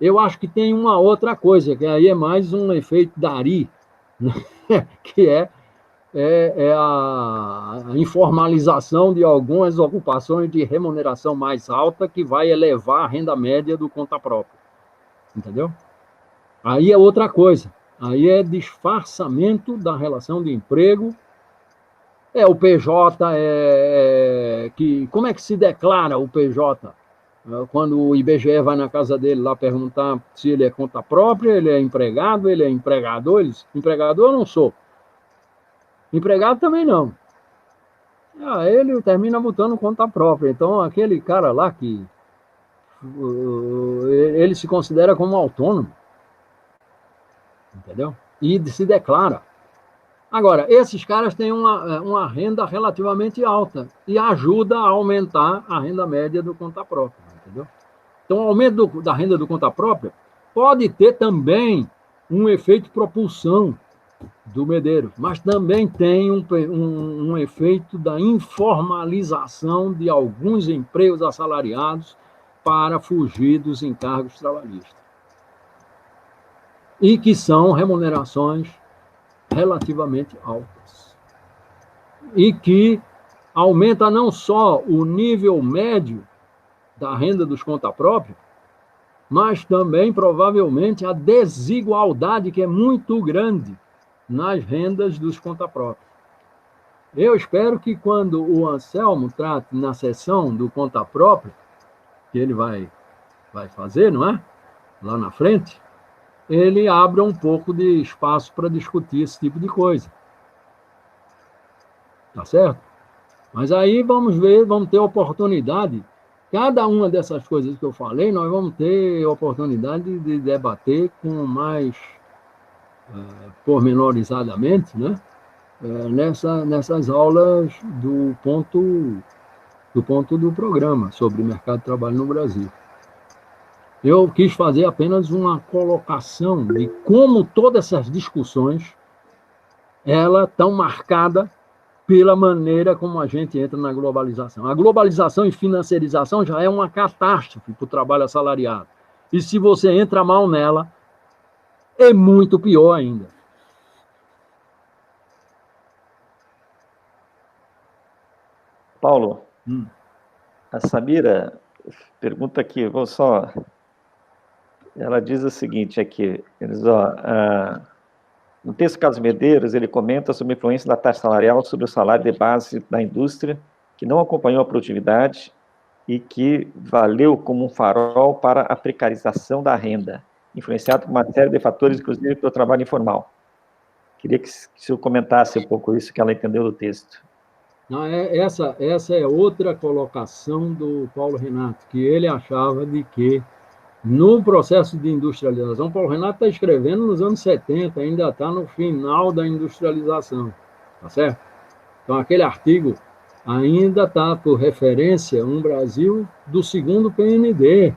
Eu acho que tem uma outra coisa, que aí é mais um efeito Dari, né? Que é a informalização de algumas ocupações de remuneração mais alta, que vai elevar a renda média do conta própria. Entendeu? Aí é outra coisa. Aí é disfarçamento da relação de emprego. O PJ, como é que se declara o PJ? Quando o IBGE vai na casa dele lá perguntar se ele é conta própria, ele é empregado, ele é empregador. Empregador eu não sou. Empregado também não. Ele termina botando conta própria. Então, aquele cara lá que ele se considera como autônomo, entendeu? E se declara. Agora, esses caras têm uma renda relativamente alta e ajuda a aumentar a renda média do conta própria, entendeu? Então, o aumento da renda do conta própria pode ter também um efeito propulsão do Medeiros, mas também tem um efeito da informalização de alguns empregos assalariados para fugir dos encargos trabalhistas. E que são remunerações relativamente altas. E que aumenta não só o nível médio da renda dos conta-própria, mas também, provavelmente, a desigualdade, que é muito grande nas rendas dos conta-próprios. Eu espero que, quando o Anselmo trate na sessão do conta-própria, que ele vai fazer, não é? Lá na frente, ele abra um pouco de espaço para discutir esse tipo de coisa. Tá certo? Mas aí vamos ver, vamos ter oportunidade. Cada uma dessas coisas que eu falei, nós vamos ter oportunidade de debater com mais pormenorizadamente, né? Nessas aulas do ponto do programa sobre mercado de trabalho no Brasil. Eu quis fazer apenas uma colocação de como todas essas discussões elas estão marcadas pela maneira como a gente entra na globalização. A globalização e financiarização já é uma catástrofe para o trabalho assalariado. E se você entra mal nela, é muito pior ainda. Paulo, a Samira pergunta aqui, vou só... Ela diz o seguinte aqui, no texto Carlos Medeiros, ele comenta sobre a influência da taxa salarial sobre o salário de base da indústria, que não acompanhou a produtividade e que valeu como um farol para a precarização da renda, influenciado por uma série de fatores, inclusive pelo trabalho informal. Queria que o senhor comentasse um pouco isso que ela entendeu do texto. Não, essa é outra colocação do Paulo Renato, que ele achava de que, no processo de industrialização, Paulo Renato está escrevendo nos anos 70, ainda está no final da industrialização, tá certo? Então, aquele artigo ainda está por referência um Brasil do segundo PND,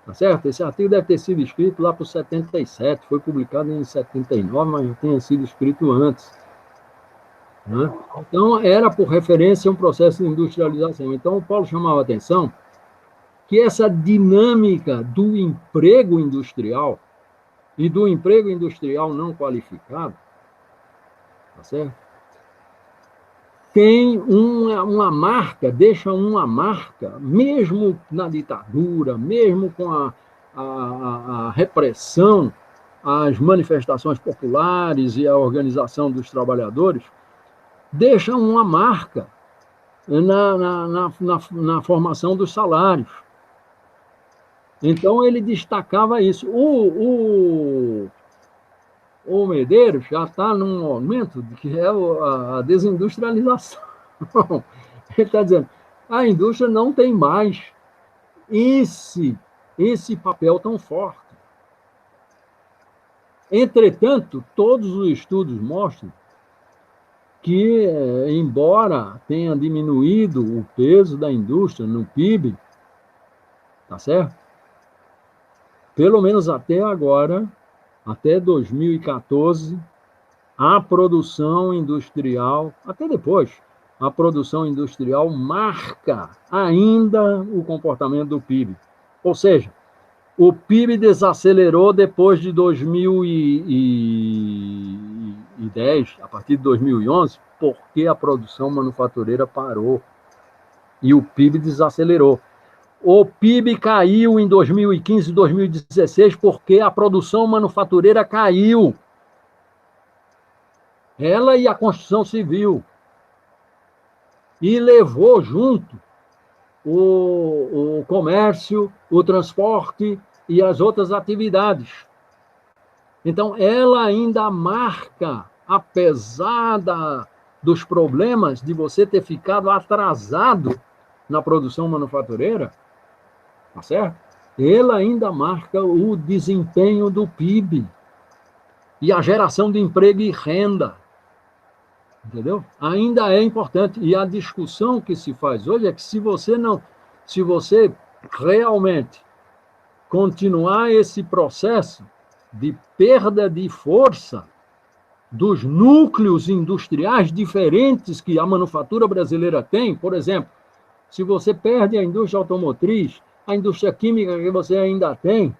tá certo? Esse artigo deve ter sido escrito lá por 77, foi publicado em 79, mas já tinha sido escrito antes, né? Então, era por referência um processo de industrialização. Então, o Paulo chamava a atenção que essa dinâmica do emprego industrial e do emprego industrial não qualificado, tá certo? Tem uma marca, deixa uma marca, mesmo na ditadura, mesmo com a repressão às manifestações populares e a organização dos trabalhadores, deixa uma marca na formação dos salários. Então, ele destacava isso. O Medeiros já está num momento que é a desindustrialização. Ele está dizendo, a indústria não tem mais esse papel tão forte. Entretanto, todos os estudos mostram que, embora tenha diminuído o peso da indústria no PIB, tá certo? Pelo menos até agora, até 2014, a produção industrial, até depois, a produção industrial marca ainda o comportamento do PIB. Ou seja, o PIB desacelerou depois de 2010, a partir de 2011, porque a produção manufatureira parou e o PIB desacelerou. O PIB caiu em 2015 e 2016 porque a produção manufatureira caiu. Ela e a construção civil. E levou junto o comércio, o transporte e as outras atividades. Então, ela ainda marca, apesar dos problemas de você ter ficado atrasado na produção manufatureira, tá certo? Ela ainda marca o desempenho do PIB e a geração de emprego e renda. Entendeu? Ainda é importante. E a discussão que se faz hoje é que se você realmente continuar esse processo de perda de força dos núcleos industriais diferentes que a manufatura brasileira tem, por exemplo, se você perde a indústria automotriz, a indústria química que você ainda tem,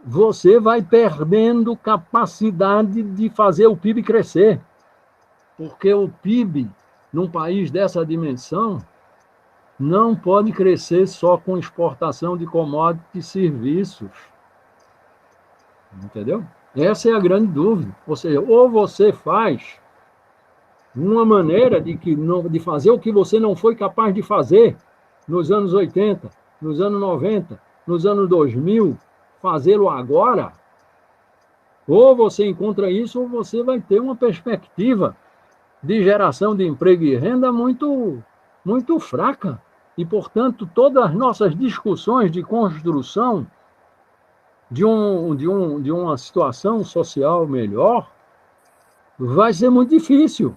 você vai perdendo capacidade de fazer o PIB crescer. Porque o PIB, num país dessa dimensão, não pode crescer só com exportação de commodities e serviços. Entendeu? Essa é a grande dúvida. Ou seja, ou você faz uma maneira de fazer o que você não foi capaz de fazer nos anos 80, nos anos 90, nos anos 2000, fazê-lo agora, ou você encontra isso, ou você vai ter uma perspectiva de geração de emprego e renda muito, muito fraca. E, portanto, todas as nossas discussões de construção de uma situação social melhor vai ser muito difícil.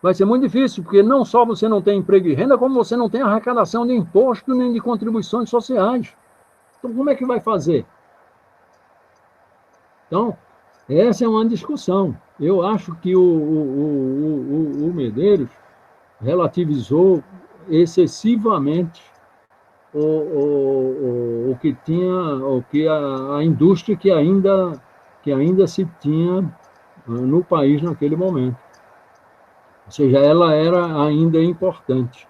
Vai ser muito difícil, porque não só você não tem emprego e renda, como você não tem arrecadação de imposto nem de contribuições sociais. Então, como é que vai fazer? Então, essa é uma discussão. Eu acho que o Medeiros relativizou excessivamente o que tinha, o que a indústria que ainda se tinha no país naquele momento. Ou seja, ela era ainda importante.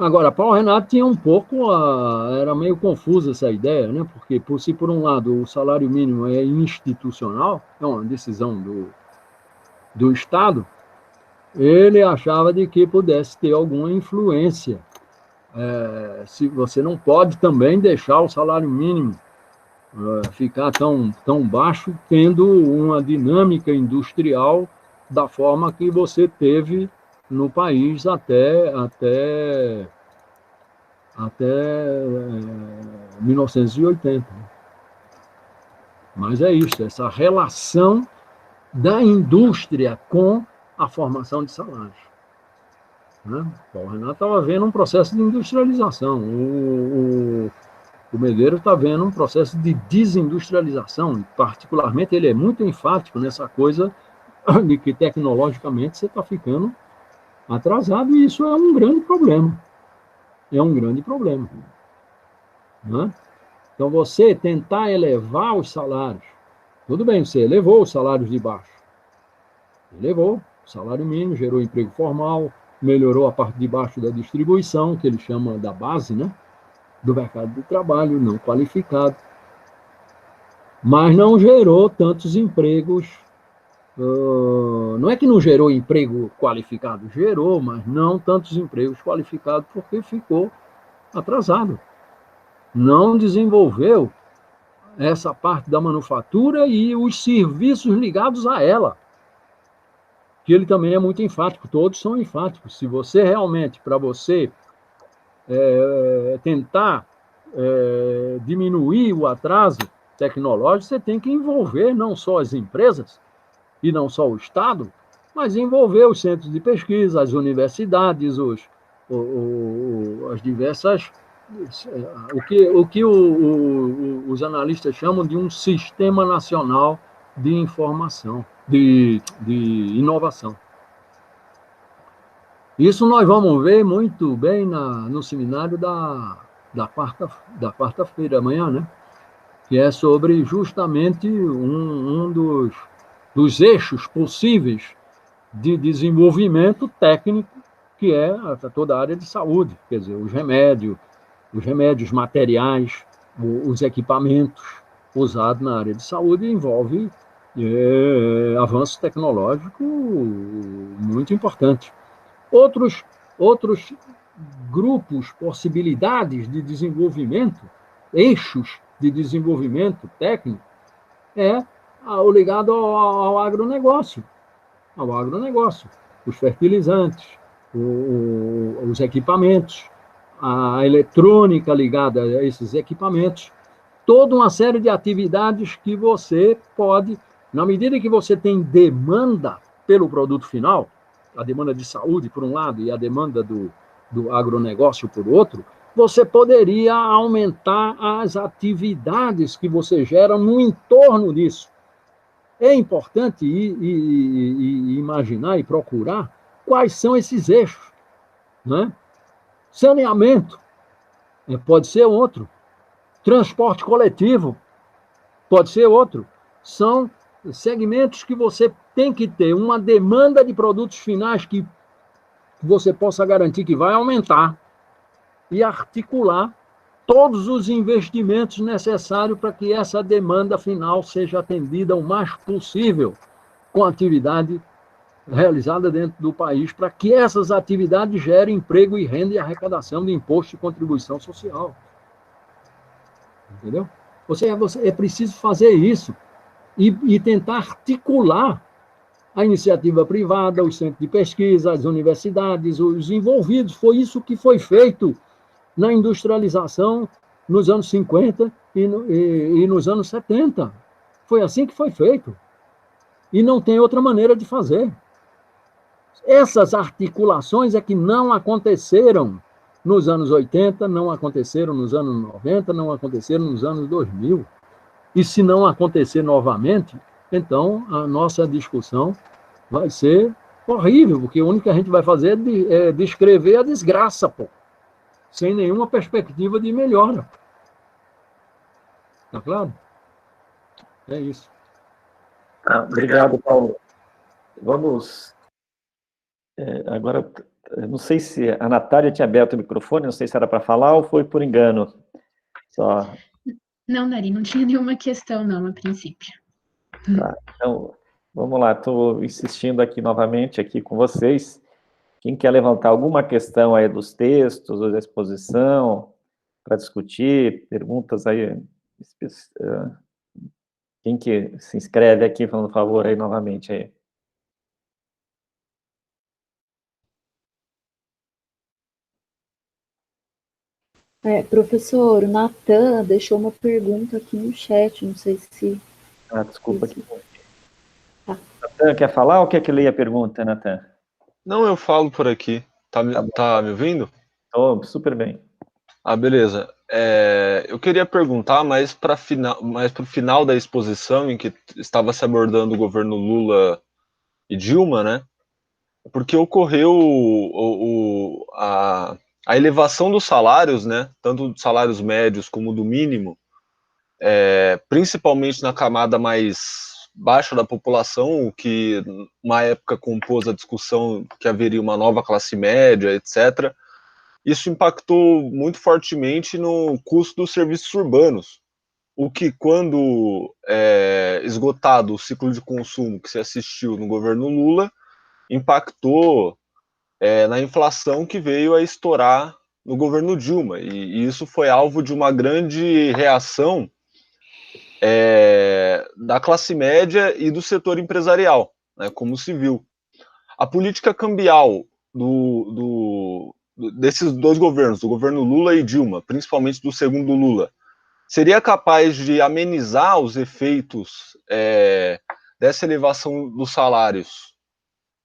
Agora, Paulo Renato tinha um pouco, era meio confusa essa ideia, né? Porque, se por um lado o salário mínimo é institucional, é uma decisão do Estado, ele achava de que pudesse ter alguma influência. Se você não pode também deixar o salário mínimo ficar tão baixo, tendo uma dinâmica industrial da forma que você teve no país até 1980. Mas é isso, essa relação da indústria com a formação de salários. Né? Paulo Renato estava vendo um processo de industrialização, o Medeiros está vendo um processo de desindustrialização, particularmente ele é muito enfático nessa coisa de que tecnologicamente você está ficando atrasado, e isso é um grande problema. É um grande problema. Né? Então, você tentar elevar os salários, tudo bem, você elevou os salários de baixo, elevou o salário mínimo, gerou emprego formal, melhorou a parte de baixo da distribuição, que ele chama da base, né? Do mercado de trabalho não qualificado, mas não gerou tantos empregos. Não é que não gerou emprego qualificado, gerou, mas não tantos empregos qualificados, porque ficou atrasado. Não desenvolveu essa parte da manufatura e os serviços ligados a ela, que ele também é muito enfático, todos são enfáticos. Se você realmente, para você tentar diminuir o atraso tecnológico, você tem que envolver não só as empresas e não só o Estado, mas envolver os centros de pesquisa, as universidades, as diversas... O que os analistas chamam de um sistema nacional de informação, de inovação. Isso nós vamos ver muito bem no seminário da quarta-feira, amanhã, né? Que é sobre justamente um dos eixos possíveis de desenvolvimento técnico, que é toda a área de saúde, quer dizer, os remédios materiais, os equipamentos usados na área de saúde, envolve avanço tecnológico muito importante. Outros grupos, possibilidades de desenvolvimento, eixos de desenvolvimento técnico, o ligado ao agronegócio. Os fertilizantes, os equipamentos, a eletrônica ligada a esses equipamentos, toda uma série de atividades que você pode, na medida que você tem demanda pelo produto final, a demanda de saúde, por um lado, e a demanda do agronegócio, por outro, você poderia aumentar as atividades que você gera no entorno disso. É importante imaginar e procurar quais são esses eixos. Né? Saneamento pode ser outro. Transporte coletivo pode ser outro. São segmentos que você tem que ter uma demanda de produtos finais que você possa garantir que vai aumentar e articular todos os investimentos necessários para que essa demanda final seja atendida o mais possível com a atividade realizada dentro do país, para que essas atividades gerem emprego e renda e arrecadação de imposto e contribuição social. Entendeu? É preciso fazer isso e tentar articular a iniciativa privada, os centros de pesquisa, as universidades, os envolvidos. Foi isso que foi feito na industrialização nos anos 50 e nos anos 70. Foi assim que foi feito. E não tem outra maneira de fazer. Essas articulações é que não aconteceram nos anos 80, não aconteceram nos anos 90, não aconteceram nos anos 2000. E se não acontecer novamente, então a nossa discussão vai ser horrível, porque o único que a gente vai fazer é descrever a desgraça, pô, sem nenhuma perspectiva de melhora. Tá claro? É isso. Obrigado, Paulo. Vamos... agora, não sei se a Natália tinha aberto o microfone, não sei se era para falar ou foi por engano. Só... Não, Dari, não tinha nenhuma questão, não, a princípio. Tá, então, vamos lá, estou insistindo aqui novamente aqui com vocês. Quem quer levantar alguma questão aí dos textos, ou da exposição, para discutir, perguntas aí, quem que se inscreve aqui, falando favor aí novamente aí. Professor, o Natan deixou uma pergunta aqui no chat, não sei se... Desculpa aqui. Natan, quer falar ou quer que leia a pergunta, Natan? Não, eu falo por aqui. Tá me ouvindo? Estou super bem. Beleza. Eu queria perguntar mais para o final da exposição, em que estava se abordando o governo Lula e Dilma, né? Porque ocorreu a elevação dos salários, né? Tanto dos salários médios como do mínimo, principalmente na camada mais baixa da população, o que uma época compôs a discussão que haveria uma nova classe média, etc. Isso impactou muito fortemente no custo dos serviços urbanos, o que, quando esgotado o ciclo de consumo que se assistiu no governo Lula, impactou na inflação que veio a estourar no governo Dilma, e isso foi alvo de uma grande reação da classe média e do setor empresarial, né, como se viu. A política cambial desses dois governos, do governo Lula e Dilma, principalmente do segundo Lula, seria capaz de amenizar os efeitos dessa elevação dos salários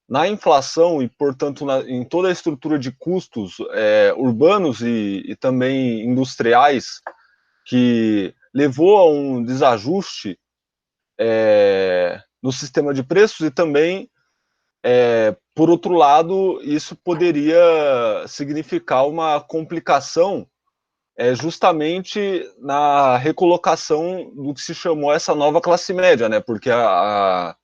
na inflação e, portanto, em toda a estrutura de custos urbanos e também industriais, que levou a um desajuste no sistema de preços, e também, por outro lado, isso poderia significar uma complicação justamente na recolocação do que se chamou essa nova classe média, né? Porque a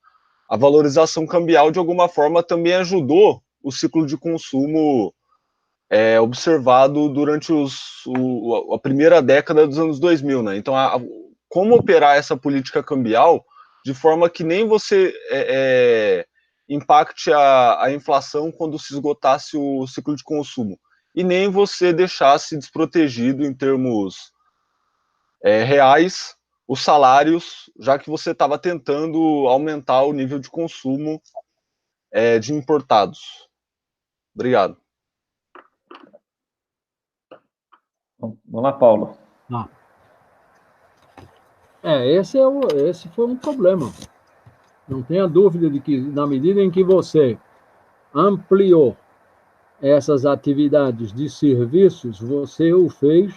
valorização cambial, de alguma forma, também ajudou o ciclo de consumo observado durante a primeira década dos anos 2000, né? Então, como operar essa política cambial de forma que nem você impacte a inflação quando se esgotasse o ciclo de consumo, e nem você deixasse desprotegido em termos reais os salários, já que você estava tentando aumentar o nível de consumo de importados. Obrigado. Vamos lá, Paulo. Esse foi um problema. Não tenha dúvida de que, na medida em que você ampliou essas atividades de serviços, você o fez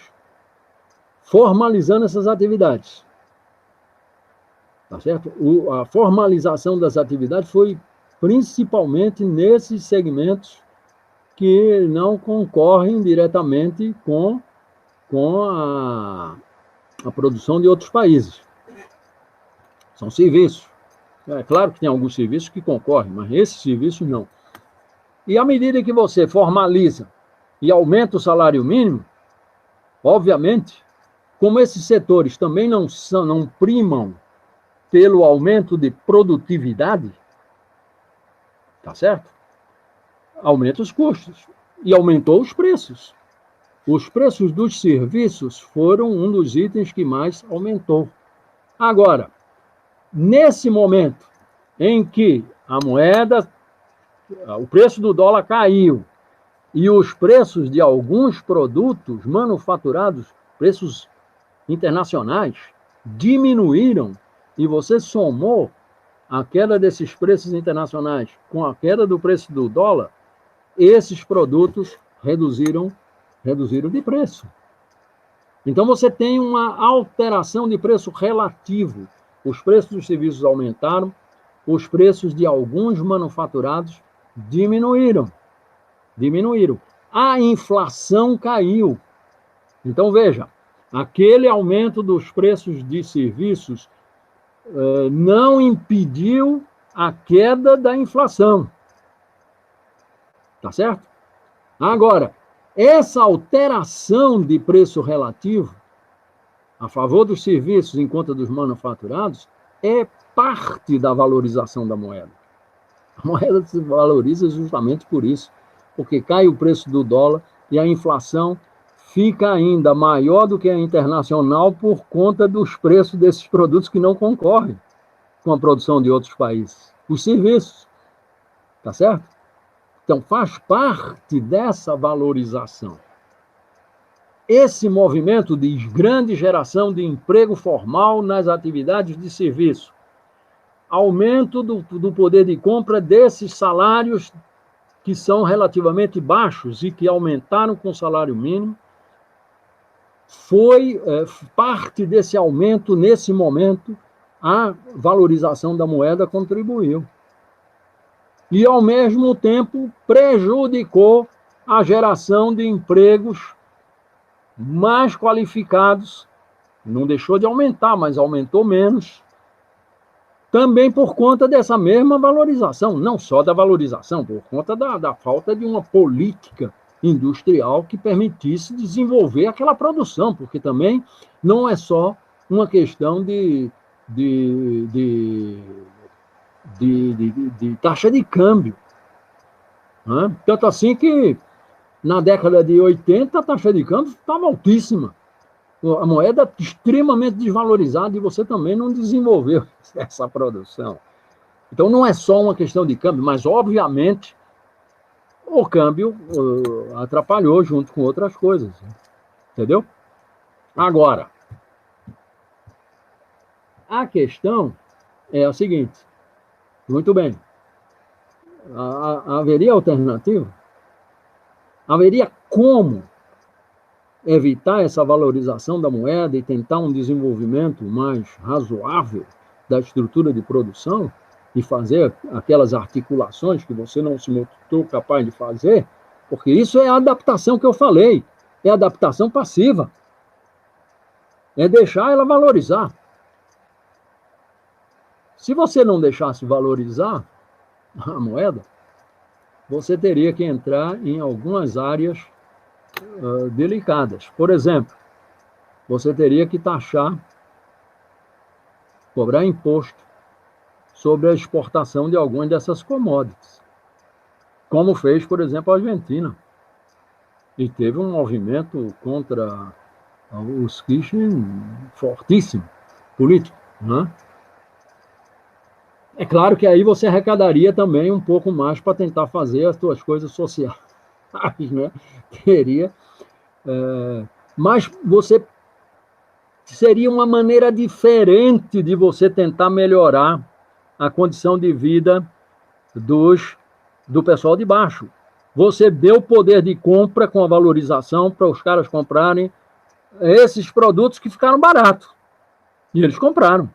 formalizando essas atividades. Tá certo? A formalização das atividades foi principalmente nesses segmentos que não concorrem diretamente com a produção de outros países. São serviços. É claro que tem alguns serviços que concorrem, mas esses serviços não. E à medida que você formaliza e aumenta o salário mínimo, obviamente, como esses setores também não primam pelo aumento de produtividade, tá certo? Aumenta os custos e aumentou os preços. Os preços dos serviços foram um dos itens que mais aumentou. Agora, nesse momento em que a moeda, o preço do dólar caiu e os preços de alguns produtos manufaturados, preços internacionais, diminuíram, e você somou a queda desses preços internacionais com a queda do preço do dólar, esses produtos reduziram de preço. Então você tem uma alteração de preço relativo. Os preços dos serviços aumentaram, os preços de alguns manufaturados diminuíram. A inflação caiu. Então veja, aquele aumento dos preços de serviços não impediu a queda da inflação. Tá certo? Agora, essa alteração de preço relativo a favor dos serviços em conta dos manufaturados é parte da valorização da moeda. A moeda se valoriza justamente por isso, porque cai o preço do dólar e a inflação fica ainda maior do que a internacional por conta dos preços desses produtos que não concorrem com a produção de outros países. Os serviços, tá certo? Então, faz parte dessa valorização. Esse movimento de grande geração de emprego formal nas atividades de serviço, aumento do poder de compra desses salários que são relativamente baixos e que aumentaram com o salário mínimo, foi parte desse aumento, nesse momento, a valorização da moeda contribuiu. E, ao mesmo tempo, prejudicou a geração de empregos mais qualificados. Não deixou de aumentar, mas aumentou menos. Também por conta dessa mesma valorização, não só da valorização, por conta da falta de uma política industrial que permitisse desenvolver aquela produção, porque também não é só uma questão de taxa de câmbio. Né? Tanto assim que, na década de 80, a taxa de câmbio estava altíssima. A moeda extremamente desvalorizada e você também não desenvolveu essa produção. Então, não é só uma questão de câmbio, mas, obviamente, o câmbio atrapalhou junto com outras coisas. Entendeu? Agora, a questão é a seguinte. Muito bem. Haveria alternativa? Haveria como evitar essa valorização da moeda e tentar um desenvolvimento mais razoável da estrutura de produção e fazer aquelas articulações que você não se mostrou capaz de fazer? Porque isso é a adaptação que eu falei, é a adaptação passiva. É deixar ela valorizar. Se você não deixasse valorizar a moeda, você teria que entrar em algumas áreas delicadas. Por exemplo, você teria que cobrar imposto sobre a exportação de algumas dessas commodities, como fez, por exemplo, a Argentina. E teve um movimento contra os Kirchner fortíssimo, político, né? É claro que aí você arrecadaria também um pouco mais para tentar fazer as suas coisas sociais, né? Mas você seria uma maneira diferente de você tentar melhorar a condição de vida do pessoal de baixo. Você deu poder de compra com a valorização para os caras comprarem esses produtos que ficaram baratos. E eles compraram.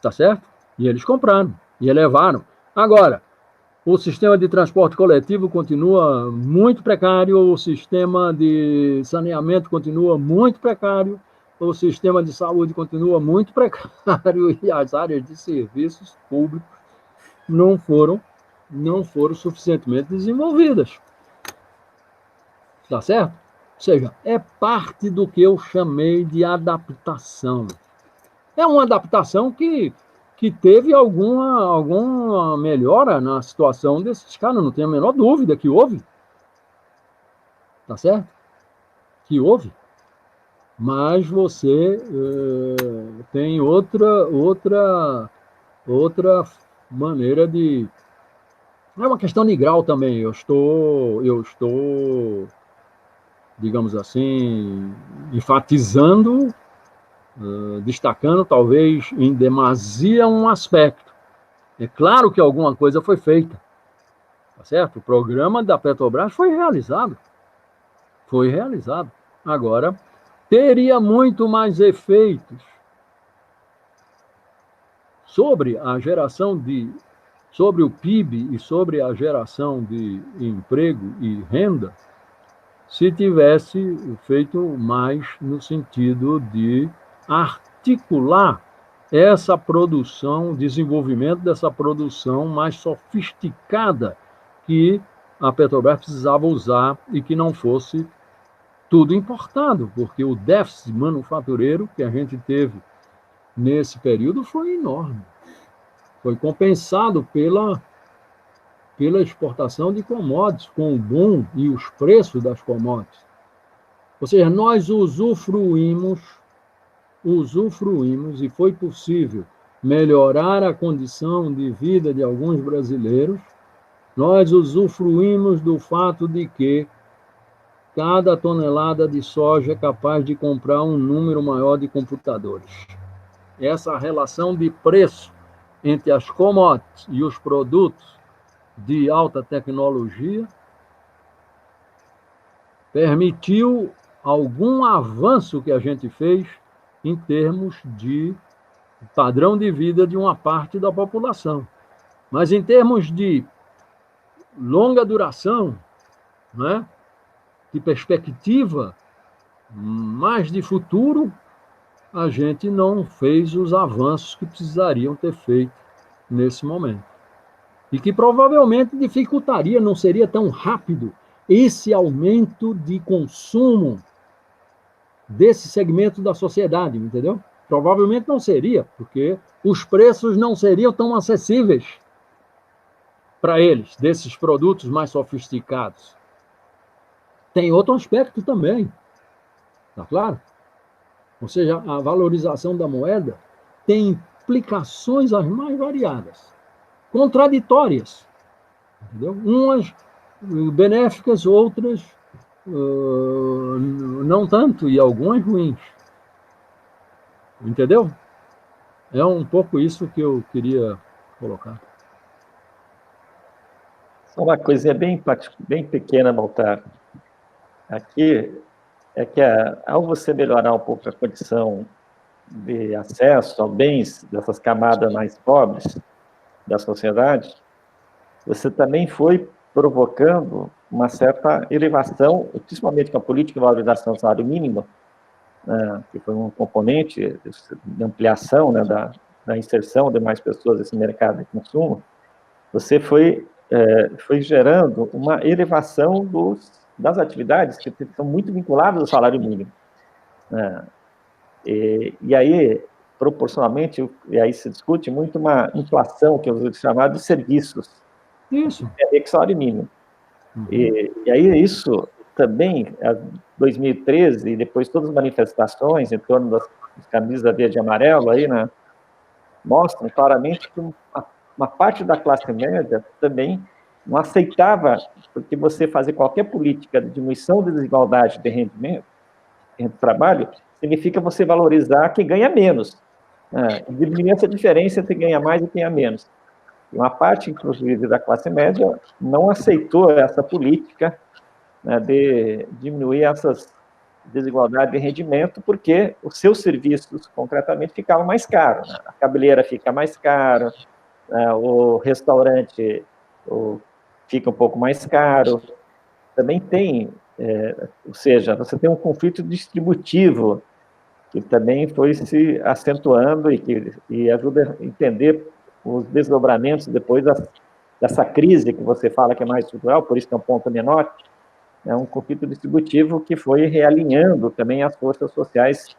Tá certo? E eles compraram, e elevaram. Agora, o sistema de transporte coletivo continua muito precário, o sistema de saneamento continua muito precário, o sistema de saúde continua muito precário e as áreas de serviços públicos não foram suficientemente desenvolvidas. Tá certo? Ou seja, é parte do que eu chamei de adaptação. É uma adaptação que teve alguma melhora na situação desses caras, não tenho a menor dúvida que houve. Tá certo? Que houve. Mas você tem outra maneira de... É uma questão de grau também. Eu estou, digamos assim, enfatizando, destacando talvez em demasia um aspecto. É claro que alguma coisa foi feita, tá certo? O programa da Petrobras foi realizado. Foi realizado. Agora, teria muito mais efeitos sobre a geração sobre o PIB e sobre a geração de emprego e renda, se tivesse feito mais no sentido de articular essa produção, desenvolvimento dessa produção mais sofisticada que a Petrobras precisava usar e que não fosse tudo importado, porque o déficit manufatureiro que a gente teve nesse período foi enorme. Foi compensado pela exportação de commodities, com o boom e os preços das commodities. Ou seja, nós usufruímos e foi possível melhorar a condição de vida de alguns brasileiros. Nós usufruímos do fato de que cada tonelada de soja é capaz de comprar um número maior de computadores. Essa relação de preço entre as commodities e os produtos de alta tecnologia permitiu algum avanço que a gente fez em termos de padrão de vida de uma parte da população. Mas em termos de longa duração, né, de perspectiva, mais de futuro, a gente não fez os avanços que precisariam ter feito nesse momento. E que provavelmente dificultaria, não seria tão rápido, esse aumento de consumo desse segmento da sociedade, entendeu? Provavelmente não seria, porque os preços não seriam tão acessíveis para eles, desses produtos mais sofisticados. Tem outro aspecto também, tá claro? Ou seja, a valorização da moeda tem implicações as mais variadas, contraditórias, entendeu? Umas benéficas, outras não tanto, e algumas ruins. Entendeu? É um pouco isso que eu queria colocar. Só uma coisinha bem pequena, Baltar. Aqui é que ao você melhorar um pouco a condição de acesso a bens dessas camadas mais pobres da sociedade, você também foi provocando uma certa elevação, principalmente com a política de valorização do salário mínimo, que foi um componente de ampliação, né, da inserção de mais pessoas nesse mercado de consumo. Você foi gerando uma elevação das atividades que são muito vinculadas ao salário mínimo. E aí, proporcionalmente, e aí se discute muito uma inflação, que eu vou chamar de serviços. Isso. É salário mínimo. E aí isso também, 2013, e depois todas as manifestações em torno das camisas verde e amarelo, aí, né, mostram claramente que uma parte da classe média também não aceitava, porque você fazer qualquer política de diminuição da desigualdade de rendimento, de trabalho, significa você valorizar quem ganha menos. Diminuir essa diferença entre quem ganha mais e quem ganha menos. E uma parte, inclusive, da classe média não aceitou essa política, né, de diminuir essas desigualdades de rendimento, porque os seus serviços, concretamente, ficavam mais caros. Né? A cabeleira fica mais cara, o restaurante fica um pouco mais caro. Também tem, ou seja, você tem um conflito distributivo que também foi se acentuando e ajuda a entender os desdobramentos depois dessa crise que você fala que é mais estrutural, por isso que é um ponto menor, é um conflito distributivo que foi realinhando também as forças sociais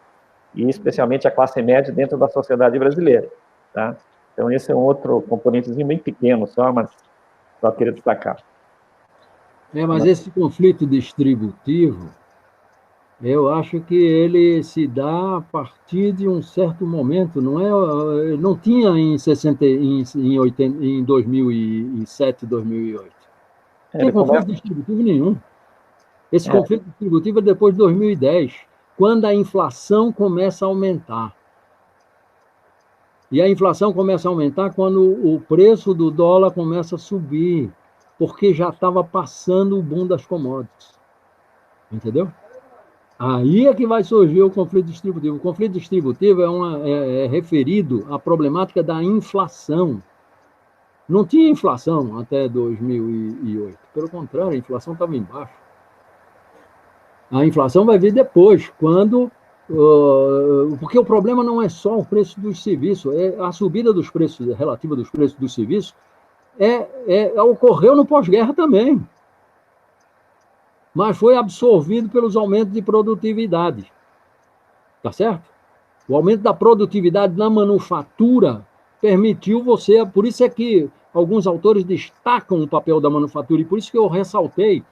e especialmente a classe média dentro da sociedade brasileira, tá? Então esse é um outro componentezinho bem pequeno só, mas só queria destacar. Mas esse conflito distributivo, eu acho que ele se dá a partir de um certo momento, não tinha em 2007, 2008. Não tem conflito distributivo nenhum. Esse conflito distributivo é depois de 2010, quando a inflação começa a aumentar. E a inflação começa a aumentar quando o preço do dólar começa a subir, porque já estava passando o boom das commodities. Entendeu? Aí é que vai surgir o conflito distributivo. O conflito distributivo é referido à problemática da inflação. Não tinha inflação até 2008. Pelo contrário, a inflação estava embaixo. A inflação vai vir depois, porque o problema não é só o preço dos serviços, a subida dos preços, relativa dos preços dos serviços, ocorreu no pós-guerra também. Mas foi absorvido pelos aumentos de produtividade. Tá certo? O aumento da produtividade na manufatura permitiu você... Por isso é que alguns autores destacam o papel da manufatura, e por isso que eu ressaltei,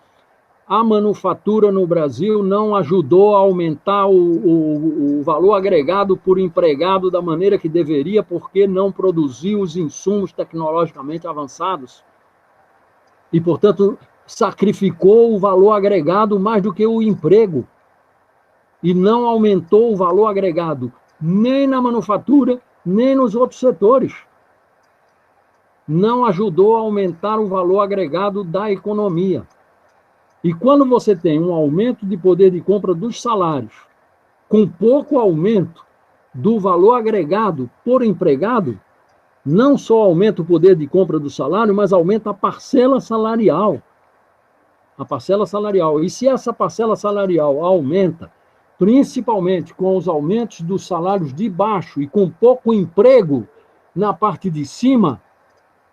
a manufatura no Brasil não ajudou a aumentar o valor agregado por empregado da maneira que deveria, porque não produziu os insumos tecnologicamente avançados. E, portanto, sacrificou o valor agregado mais do que o emprego. E não aumentou o valor agregado nem na manufatura, nem nos outros setores. Não ajudou a aumentar o valor agregado da economia. E quando você tem um aumento de poder de compra dos salários, com pouco aumento do valor agregado por empregado, não só aumenta o poder de compra do salário, mas aumenta a parcela salarial. A parcela salarial. E se essa parcela salarial aumenta, principalmente com os aumentos dos salários de baixo e com pouco emprego na parte de cima,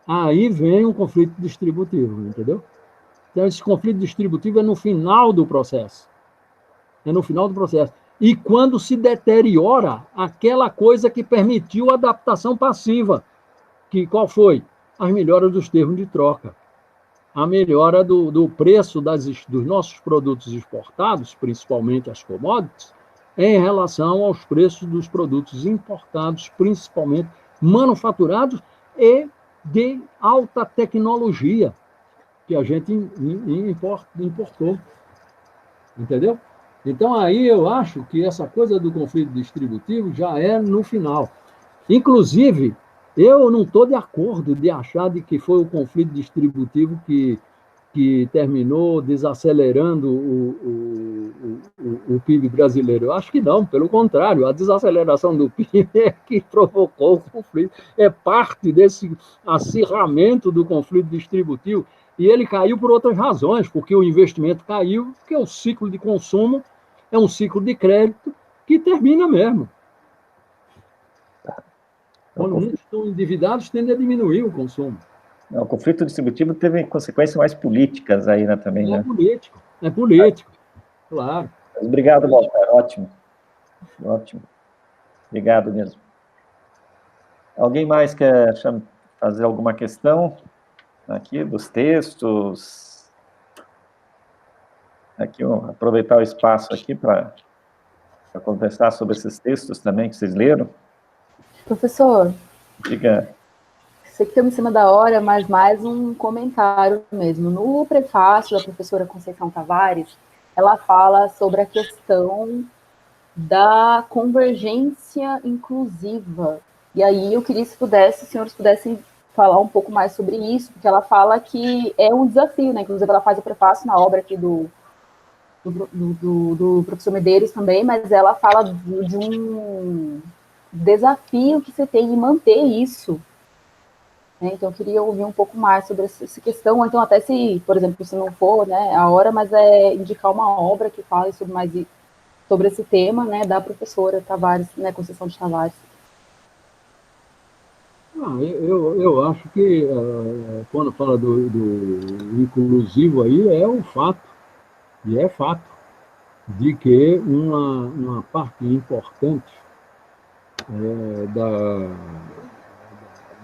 aí vem um conflito distributivo, entendeu? Então, esse conflito distributivo é no final do processo. É no final do processo. E quando se deteriora aquela coisa que permitiu a adaptação passiva, que qual foi? As melhoras dos termos de troca. A melhora do preço dos nossos produtos exportados, principalmente as commodities, em relação aos preços dos produtos importados, principalmente manufaturados e de alta tecnologia, que a gente importou. Entendeu? Então, aí eu acho que essa coisa do conflito distributivo já é no final. Inclusive, eu não estou de acordo de achar de que foi o conflito distributivo que terminou desacelerando o PIB brasileiro. Eu acho que não, pelo contrário, a desaceleração do PIB é que provocou o conflito. É parte desse acirramento do conflito distributivo. E ele caiu por outras razões, porque o investimento caiu, porque o ciclo de consumo é um ciclo de crédito que termina mesmo. Quando muitos estão endividados, tende a diminuir o consumo. O conflito distributivo teve consequências mais políticas aí, né, também, né? É político, claro. Obrigado, Baltar, ótimo. Ótimo. Obrigado mesmo. Alguém mais quer fazer alguma questão aqui dos textos? Aqui, aproveitar o espaço aqui para conversar sobre esses textos também que vocês leram. Professor, diga. Sei que estamos em cima da hora, mas mais um comentário mesmo. No prefácio da professora Conceição Tavares, ela fala sobre a questão da convergência inclusiva. E aí eu queria, se os senhores pudessem falar um pouco mais sobre isso, porque ela fala que é um desafio, né? Inclusive ela faz o prefácio na obra aqui do professor Medeiros também, mas ela fala de um desafio que você tem em manter isso. Então, eu queria ouvir um pouco mais sobre essa questão, ou então até se, por exemplo, se não for, né, a hora, mas indicar uma obra que fale sobre mais sobre esse tema, né, da professora Tavares, né, Conceição de Tavares. Eu acho que quando fala do inclusivo aí é um fato, e é fato, de que uma parte importante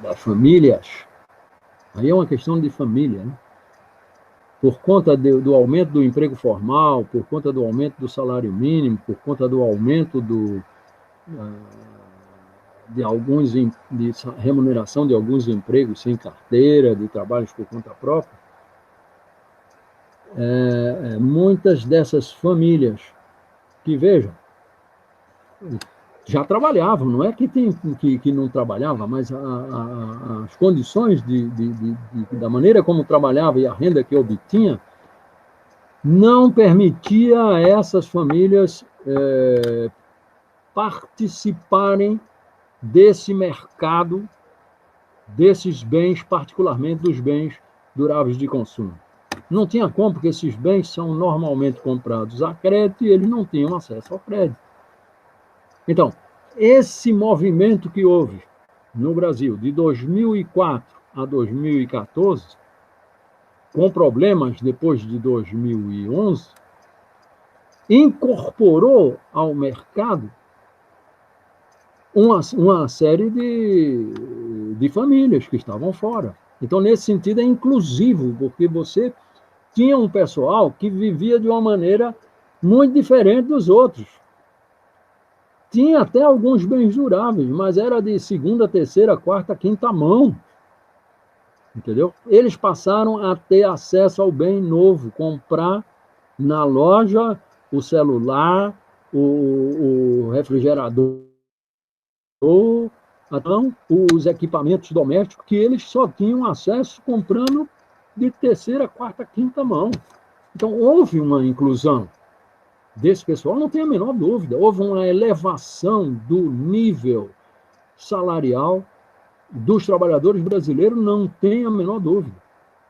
das famílias, aí é uma questão de família, né? Por conta do aumento do emprego formal, por conta do aumento do salário mínimo, por conta do aumento de remuneração de alguns empregos sem carteira, de trabalhos por conta própria, muitas dessas famílias que, vejam, já trabalhavam, não é que não trabalhava, mas as condições da maneira como trabalhava e a renda que obtinha não permitia a essas famílias participarem desse mercado, desses bens, particularmente dos bens duráveis de consumo. Não tinha como, porque esses bens são normalmente comprados a crédito e eles não tinham acesso ao crédito. Então, esse movimento que houve no Brasil de 2004 a 2014, com problemas depois de 2011, incorporou ao mercado uma série de famílias que estavam fora. Então, nesse sentido, é inclusivo, porque você tinha um pessoal que vivia de uma maneira muito diferente dos outros. Tinha até alguns bens duráveis, mas era de segunda, terceira, quarta, quinta mão. Entendeu? Eles passaram a ter acesso ao bem novo, comprar na loja o celular, o refrigerador, então, os equipamentos domésticos que eles só tinham acesso comprando de terceira, quarta, quinta mão. Então, houve uma inclusão desse pessoal, não tem a menor dúvida. Houve uma elevação do nível salarial dos trabalhadores brasileiros, não tem a menor dúvida.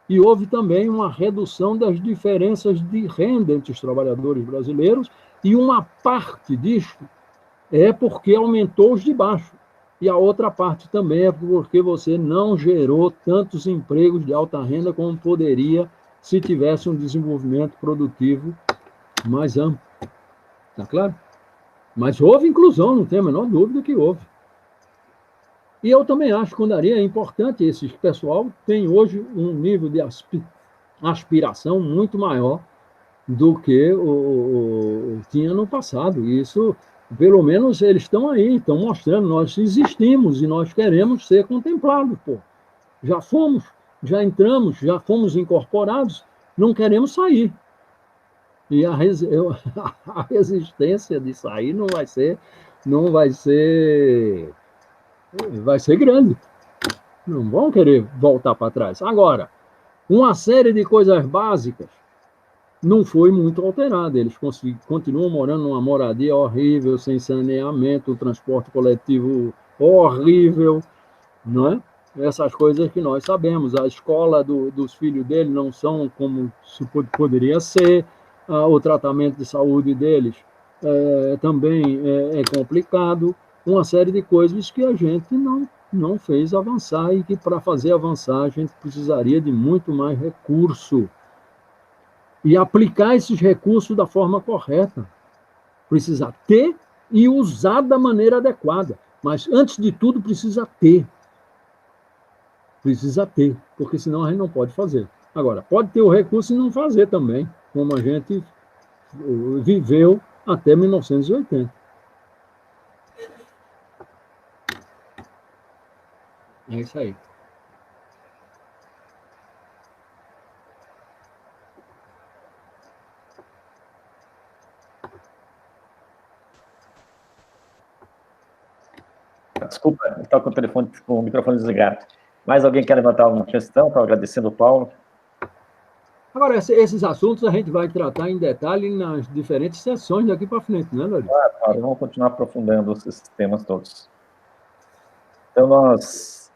E houve também uma redução das diferenças de renda entre os trabalhadores brasileiros, e uma parte disso é porque aumentou os de baixo. E a outra parte também é porque você não gerou tantos empregos de alta renda como poderia se tivesse um desenvolvimento produtivo mais amplo. Está claro? Mas houve inclusão, não tem a menor dúvida que houve. E eu também acho que é importante, esse pessoal tem hoje um nível de aspiração muito maior do que tinha no passado. E isso, pelo menos, eles estão aí, estão mostrando, nós existimos e nós queremos ser contemplados. Pô. Já fomos, já entramos, já fomos incorporados, não queremos sair. E a resistência de sair vai ser grande. Não vão querer voltar para trás. Agora, uma série de coisas básicas não foi muito alterada. Eles continuam morando numa moradia horrível, sem saneamento, transporte coletivo horrível, não é? Essas coisas que nós sabemos. A escola dos filhos dele não são como poderia ser. O tratamento de saúde deles também é complicado. Uma série de coisas que a gente não fez avançar e que, para fazer avançar, a gente precisaria de muito mais recurso. E aplicar esses recursos da forma correta. Precisa ter e usar da maneira adequada. Mas, antes de tudo, precisa ter. Precisa ter, porque senão a gente não pode fazer. Agora, pode ter o recurso e não fazer também, como a gente viveu até 1980. É isso aí. Desculpa, estava com o microfone desligado. Mais alguém quer levantar uma questão? Estava agradecendo o Paulo. Agora, esses assuntos a gente vai tratar em detalhe nas diferentes sessões daqui para frente, né, Lório? Claro, vamos continuar aprofundando esses temas todos. Então, nós